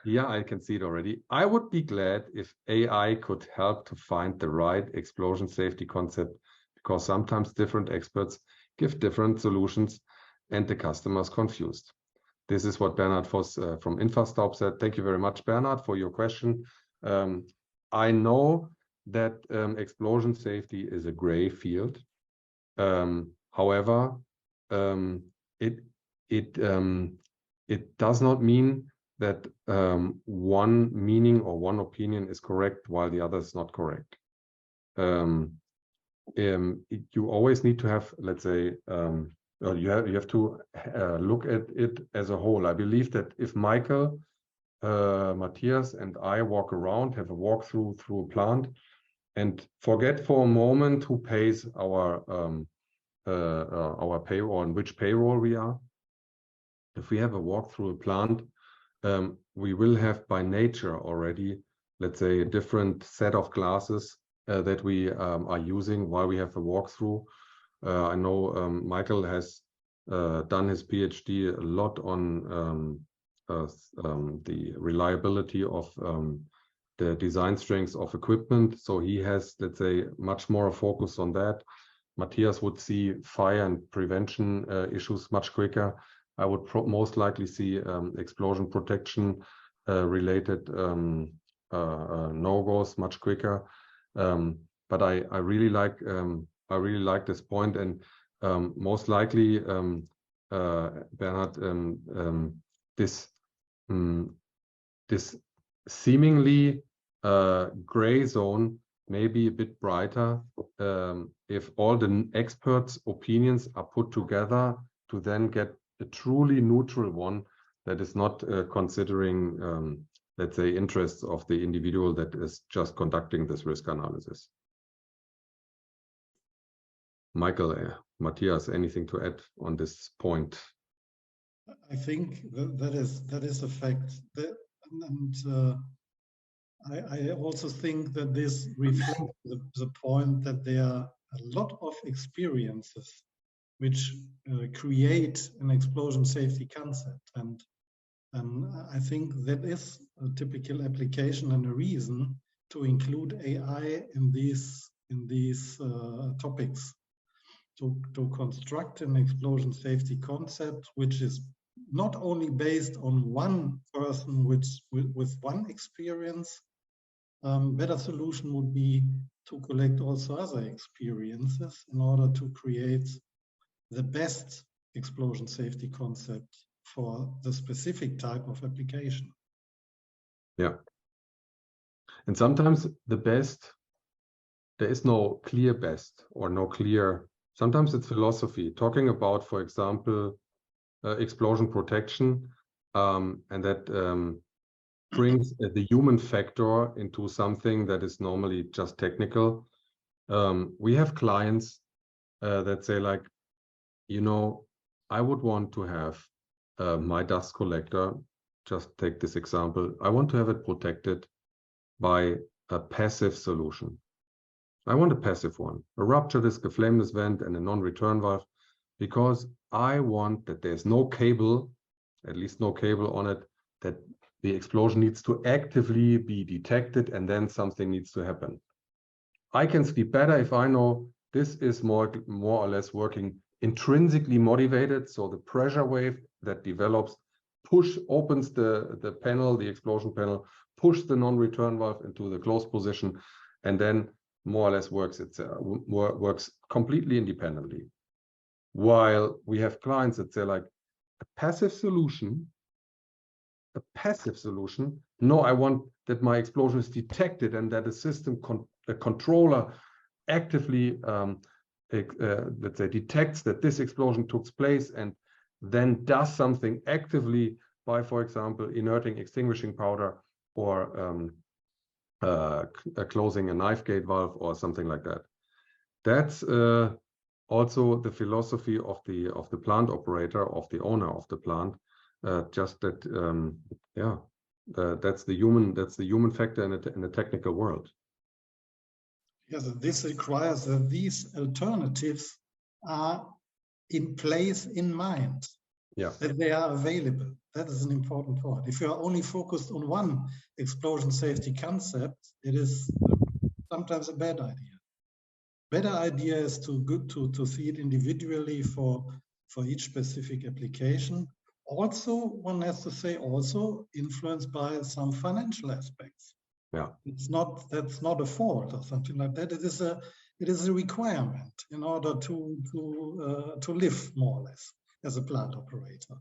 Yeah, I can see it already. I would be glad if AI could help to find the right explosion safety concept, because sometimes different experts give different solutions and the customer is confused. This is what Bernhard Voss from Infrastaub said. Thank you very much, Bernhard, for your question. I know that explosion safety is a gray field. However, it does not mean that one meaning or one opinion is correct while the other is not correct. You always need to have, let's say, you have to look at it as a whole. I believe that if Michael, Matthias, and I walk around, have a walkthrough through a plant, and forget for a moment who pays our payroll and which payroll we are. If we have a walk through a plant, we will have by nature already, let's say, a different set of glasses that we are using while we have a walkthrough. I know Michael has done his PhD a lot on the reliability of the design strengths of equipment. So he has, let's say, much more focus on that. Matthias would see fire and prevention issues much quicker. I would most likely see explosion protection related no-goes much quicker. But I really like this point, and most likely Bernhard, this seemingly gray zone may be a bit brighter if all the experts' opinions are put together to then get a truly neutral one that is not considering, let's say, interests of the individual that is just conducting this risk analysis. Michael, Matthias, anything to add on this point? I think that is a fact. I also think that this reflects the point that there are a lot of experiences which create an explosion safety concept, and I think that is a typical application and a reason to include AI in these topics, to construct an explosion safety concept which is not only based on one person with one experience. Better solution would be to collect also other experiences in order to create the best explosion safety concept for the specific type of application. Yeah. And sometimes the best, there is no clear best or no clear, sometimes it's philosophy. Talking about, for example, explosion protection, and that brings the human factor into something that is normally just technical. We have clients that say, like, you know, I would want to have my dust collector, just take this example, I want to have it protected by a passive solution. I want a passive one, a rupture disc, a flameless vent, and a non-return valve, because I want that there's no cable, at least no cable on it, that the explosion needs to actively be detected and then something needs to happen. I can sleep better if I know this is more or less working intrinsically motivated. So the pressure wave that develops opens the panel, the explosion panel, push the non-return valve into the closed position, and then more or less works completely independently. While we have clients that say, like, a passive solution, no, I want that my explosion is detected and that a controller actively, let's say, detects that this explosion took place and then does something actively by, for example, inerting extinguishing powder or closing a knife gate valve or something like that. That's also the philosophy of the plant operator, of the owner of the plant. Just that, that's the human factor in the technical world. Yes, this requires that these alternatives are in place in mind. Yeah. That they are available. That is an important point. If you are only focused on one explosion safety concept, it is sometimes a bad idea. Better idea is to see it individually for each specific application. Also, one has to say, also influenced by some financial aspects. Yeah, that's not a fault or something like that. It is a requirement in order to live more or less as a plant operator.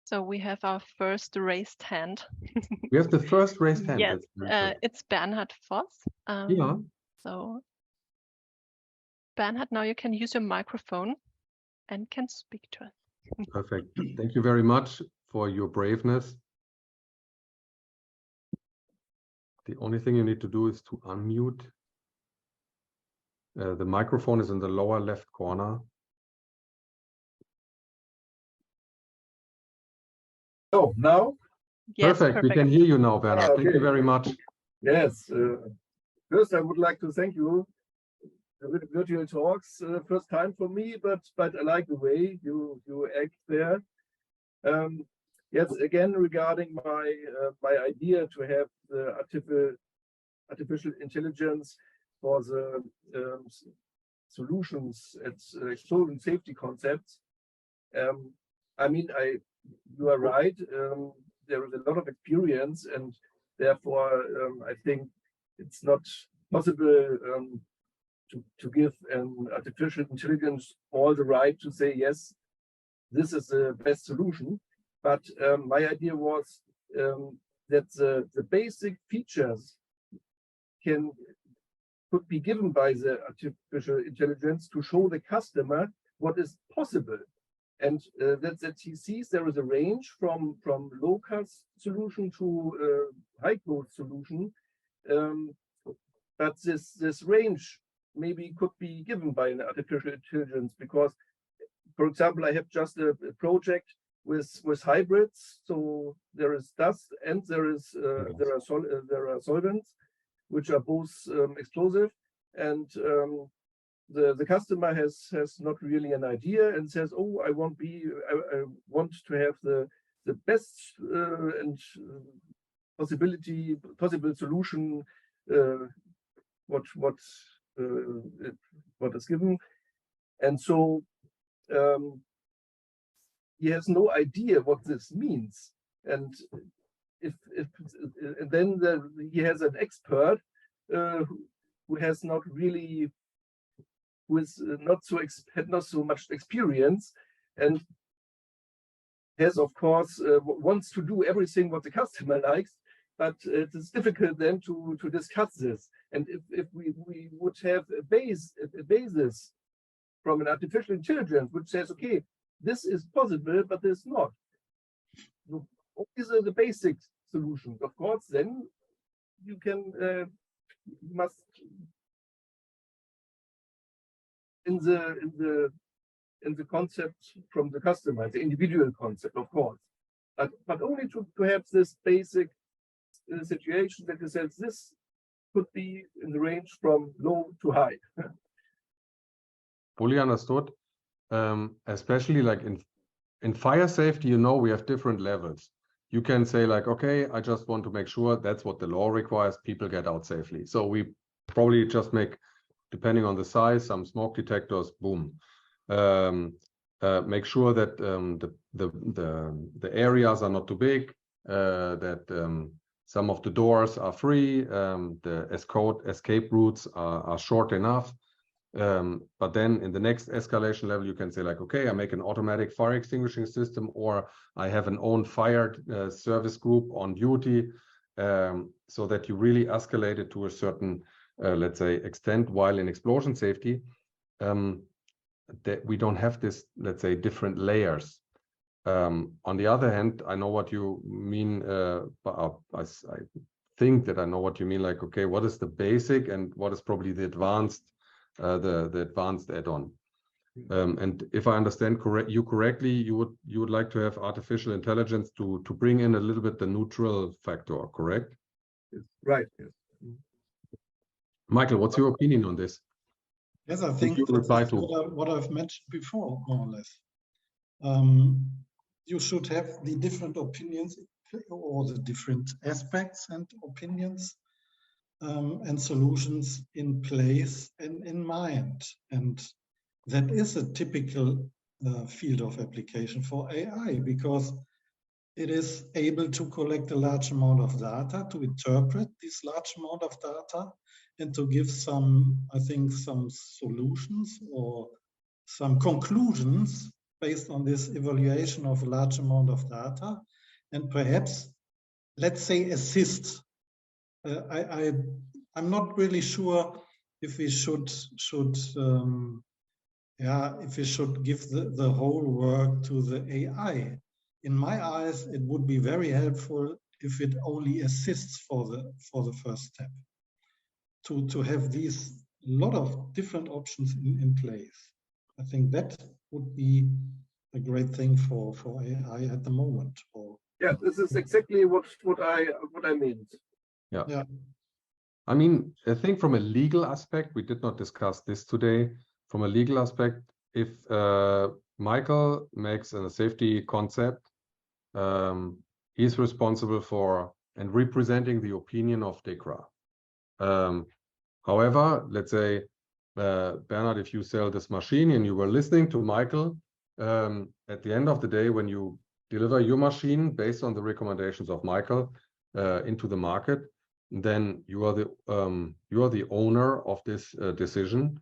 So we have our first raised hand. We have the first raised hand. Yes, it's Bernhard Voss. Yeah. So Bernhard, now you can use your microphone and can speak to us. Perfect. Thank you very much for your braveness. The only thing you need to do is to unmute. The microphone is in the lower left corner. Oh, now? Yes, perfect. We can hear you now, Bernhard. Okay. Thank you very much. Yes. First, I would like to thank you virtual talks, first time for me, but I like the way you act there. Yes, again regarding my idea to have the artificial intelligence for the solutions at explosion safety concepts. I mean, you are right. There is a lot of experience, and therefore I think it's not possible to give an artificial intelligence all the right to say yes, this is the best solution. But my idea was that the basic features could be given by the artificial intelligence to show the customer what is possible. And that he sees there is a range from low-cost solution to high-cost solution. But this range maybe could be given by an artificial intelligence, because, for example, I have just a project with hybrids. So there is dust and there are solvents, which are both explosive, and the customer has not really an idea and says, oh, I want to have the best and possible solution what is given. And so he has no idea what this means. And he has an expert who has not really, who is had not so much experience, and has, of course, wants to do everything what the customer likes, but it is difficult then to discuss this. And if we would have a basis from an artificial intelligence which says, okay, this is possible, but this is not. These are the basic solutions. Of course, then you can must in the concept from the customer, the individual concept, of course, but only to have this basic situation that it says this could be in the range from low to high. Fully understood. Especially like in fire safety, you know, we have different levels. You can say like, okay, I just want to make sure that's what the law requires, people get out safely. So we probably just make, depending on the size, some smoke detectors, boom. Make sure that the areas are not too big, that some of the doors are free, the escape routes are short enough. But then in the next escalation level, you can say like, okay, I make an automatic fire extinguishing system, or I have an own fire service group on duty, so that you really escalate it to a certain, let's say, extent. While in explosion safety, that we don't have this, let's say, different layers. On the other hand, I know what you mean, but I think that I know what you mean, like, okay, what is the basic and what is probably the advanced advanced add-on. And if I understand you correctly, you would like to have artificial intelligence to bring in a little bit the neutral factor, correct? Right. Yes. Michael, what's your opinion on this? Yes, I think that's what I've mentioned before, more or less. You should have the different opinions or the different aspects and opinions and solutions in place and in mind. And that is a typical field of application for AI, because it is able to collect a large amount of data, to interpret this large amount of data, and to give some, I think, some solutions or some conclusions based on this evaluation of a large amount of data, and perhaps, let's say, assist. I'm not really sure if we should give the whole work to the AI. In my eyes, it would be very helpful if it only assists for the first step. To have these lot of different options in place. I think that would be a great thing for AI at the moment. Yeah, this is exactly what I meant. Yeah. I mean, I think from a legal aspect, we did not discuss this today. From a legal aspect, if Michael makes a safety concept, he's responsible for and representing the opinion of DEKRA. However, let's say, Bernard, if you sell this machine and you were listening to Michael, at the end of the day, when you deliver your machine based on the recommendations of Michael into the market, then you are the owner of this decision.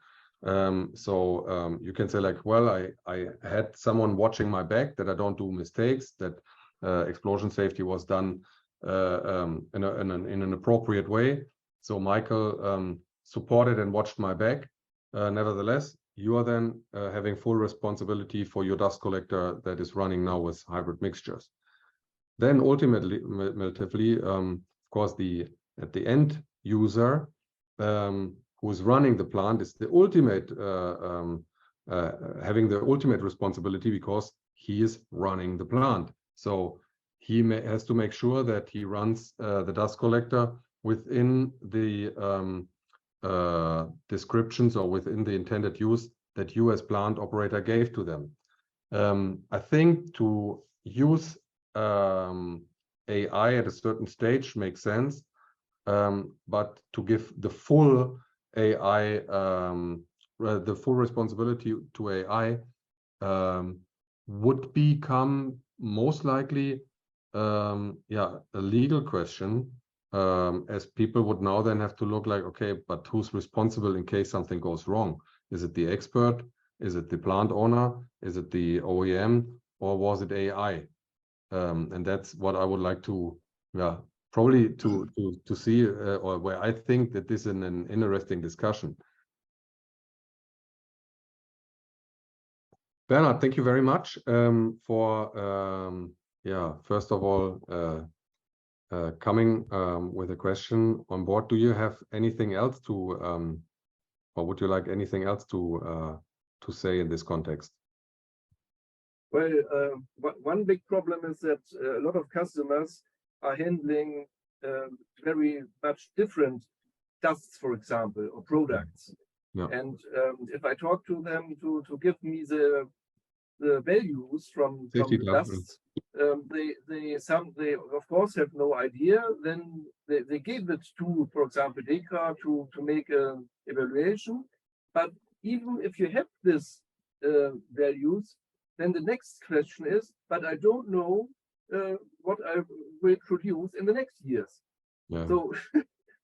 So you can say like, well, I had someone watching my back, that I don't do mistakes, that explosion safety was done in an appropriate way. So Michael supported and watched my back. Nevertheless, you are then having full responsibility for your dust collector that is running now with hybrid mixtures. Then ultimately, of course, at the end user who is running the plant is the ultimate having the ultimate responsibility, because he is running the plant. So he has to make sure that he runs the dust collector within the descriptions or within the intended use that you as plant operator gave to them. I think to use AI at a certain stage makes sense, but to give the full AI, the full responsibility to AI would become most likely a legal question, as people would now then have to look like, okay, but who's responsible in case something goes wrong? Is it the expert? Is it the plant owner? Is it the OEM? Or was it AI? And that's what I would like to, probably to see, or where I think that this is an interesting discussion. Bernard, thank you very much for, first of all, coming with a question on board. Do you have anything else to, or would you like anything else to say in this context? Well, one big problem is that a lot of customers are handling very much different dusts, for example, or products. Yeah. And if I talk to them to give me the values from dusts, they of course have no idea. Then they gave it to, for example, DEKRA to make an evaluation. But even if you have this values, then the next question is, but I don't know what I will produce in the next years. Yeah. So,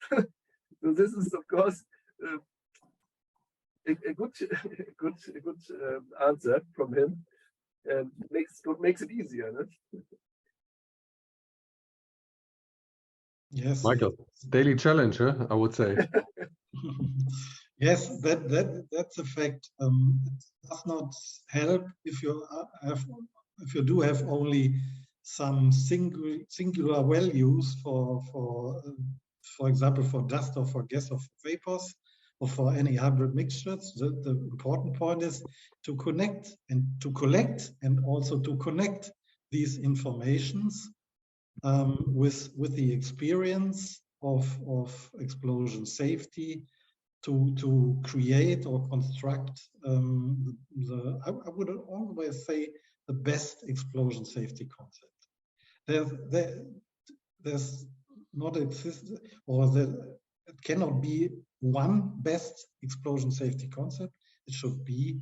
so this is of course a good answer from him, and makes it easier. No? Yes, Michael, daily challenge, huh? I would say. Yes, that's a fact. It does not help if you do have only some singular values for example, for dust or for gas or for vapors or for any hybrid mixtures. The important point is to connect and to collect and also to connect these informations with the experience of explosion safety, to create or construct I would always say the best explosion safety concept. There's not exist, or it cannot be one best explosion safety concept. It should be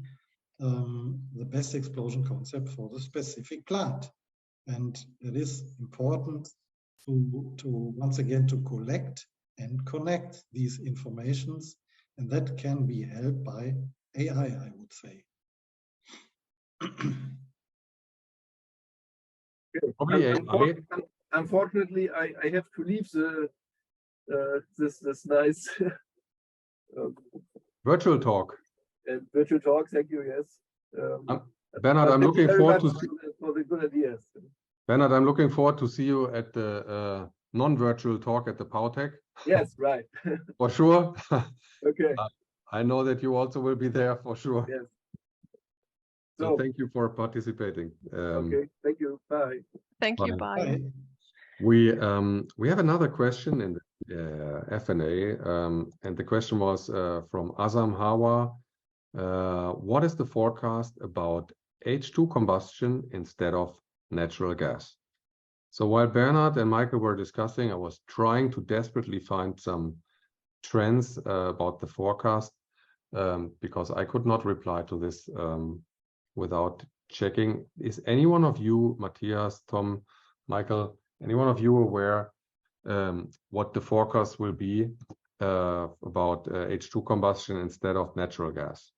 the best explosion concept for the specific plant, and it is important to once again to collect and connect these informations. And that can be helped by AI, I would say. Unfortunately, I have to leave this nice virtual talk. Virtual talk, thank you. Yes, Bernard, I'm looking forward to for the good ideas. Bernard, I'm looking forward to see you at the non-virtual talk at the POWTECH. Yes, right. For sure. Okay. I know that you also will be there for sure. Yes. So thank you for participating. Okay, thank you. Bye. Thank you. Bye. We have another question in the F&A, and the question was from Azam Hawa. What is the forecast about H2 combustion instead of natural gas? So while Bernhard and Michael were discussing, I was trying to desperately find some trends about the forecast because I could not reply to this without checking. Is any one of you, Matthias, Tom, Michael, any one of you aware what the forecast will be about H2 combustion instead of natural gas?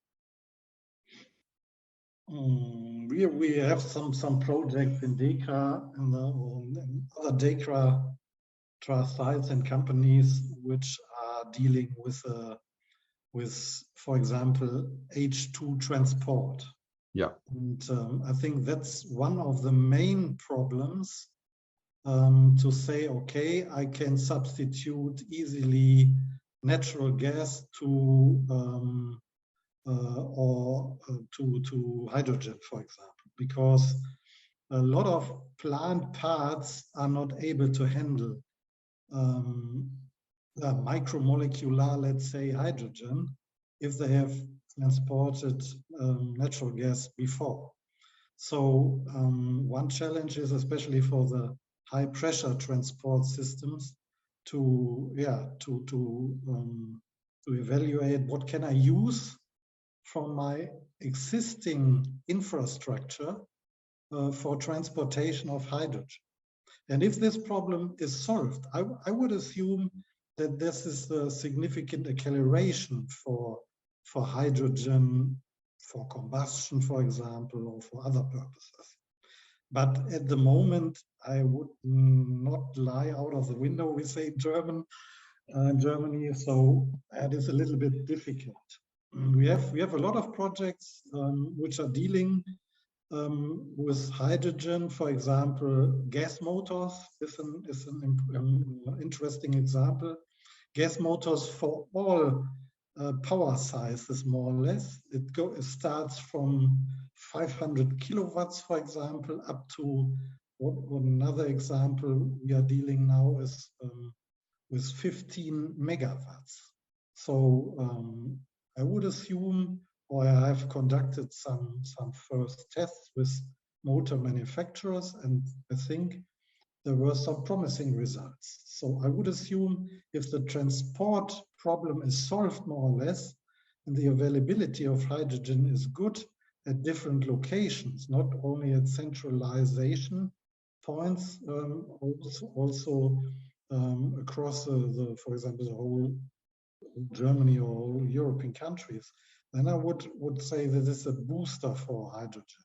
We have some projects in DECRA and other DECRA sites and companies which are dealing with, for example, H2 transport. Yeah. And I think that's one of the main problems, to say, okay, I can substitute easily natural gas to hydrogen, for example, because a lot of plant parts are not able to handle micromolecular, let's say, hydrogen, if they have transported natural gas before. So one challenge is, especially for the high pressure transport systems, to evaluate what can I use from my existing infrastructure for transportation of hydrogen. And if this problem is solved, I would assume that this is a significant acceleration for hydrogen, for combustion, for example, or for other purposes. But at the moment, I would not lie out of the window, we say in Germany, so that is a little bit difficult. We have a lot of projects which are dealing with hydrogen. For example, gas motors is an interesting example. Gas motors for all power sizes, more or less. It starts from 500 kilowatts, for example, up to another example we are dealing now is with 15 megawatts. So I would assume, or I have conducted some first tests with motor manufacturers, and I think there were some promising results. So I would assume if the transport problem is solved more or less, and the availability of hydrogen is good at different locations, not only at centralization points, also across for example, the whole Germany or all European countries, then I would say that it's a booster for hydrogen.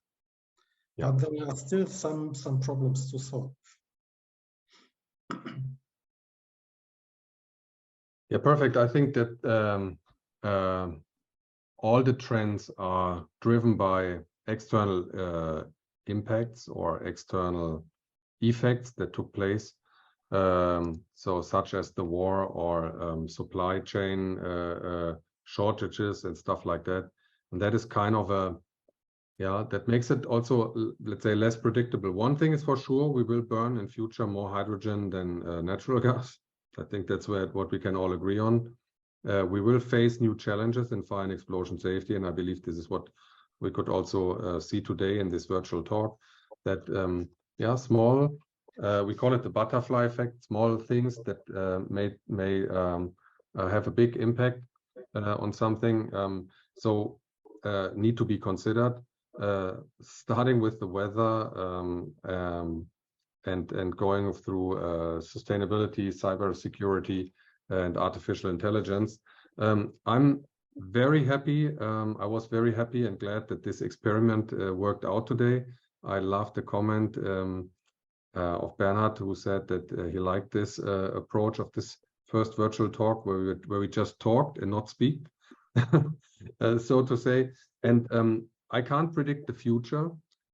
Yeah. But there are still some problems to solve. Yeah, perfect. I think that all the trends are driven by external impacts or external effects that took place. So such as the war or supply chain shortages and stuff like that. And that is kind of that makes it also, let's say, less predictable. One thing is for sure, we will burn in future more hydrogen than natural gas. I think that's what we can all agree on. We will face new challenges in fire and explosion safety, and I believe this is what we could also see today in this virtual talk, that small, we call it the butterfly effect, small things that may have a big impact on something, so need to be considered, starting with the weather and going through sustainability, cybersecurity, and artificial intelligence. I'm very happy. I was very happy and glad that this experiment worked out today. I loved the comment of Bernhard, who said that he liked this approach of this first virtual talk where we just talked and not speak, so to say. And I can't predict the future,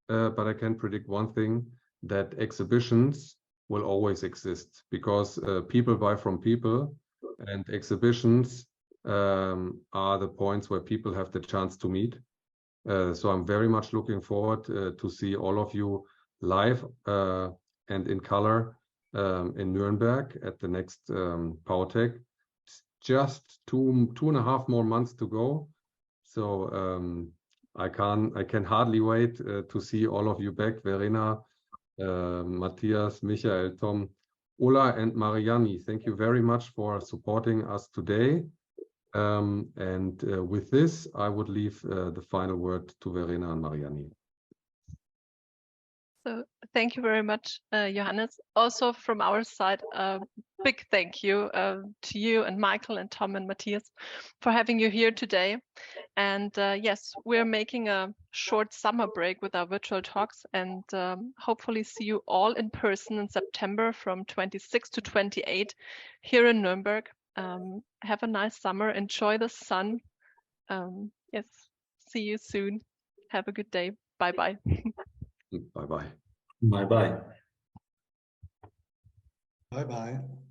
but I can predict one thing, that exhibitions will always exist, because people buy from people, and exhibitions are the points where people have the chance to meet. So I'm very much looking forward to see all of you live and in color in Nuremberg at the next POWTECH. Just 2.5 more months to go. So I can hardly wait to see all of you back. Verena, Matthias, Michael, Tom, Ola, and Marianne. Thank you very much for supporting us today. And with this, I would leave the final word to Verena and Marianne. So thank you very much, Johannes. Also from our side, a big thank you to you and Michael and Tom and Matthias for having you here today. And yes, we're making a short summer break with our virtual talks, and hopefully see you all in person in September from 26 to 28 here in Nuremberg. Have a nice summer. Enjoy the sun. Yes, see you soon. Have a good day. Bye-bye. Bye-bye. Bye-bye. Bye-bye.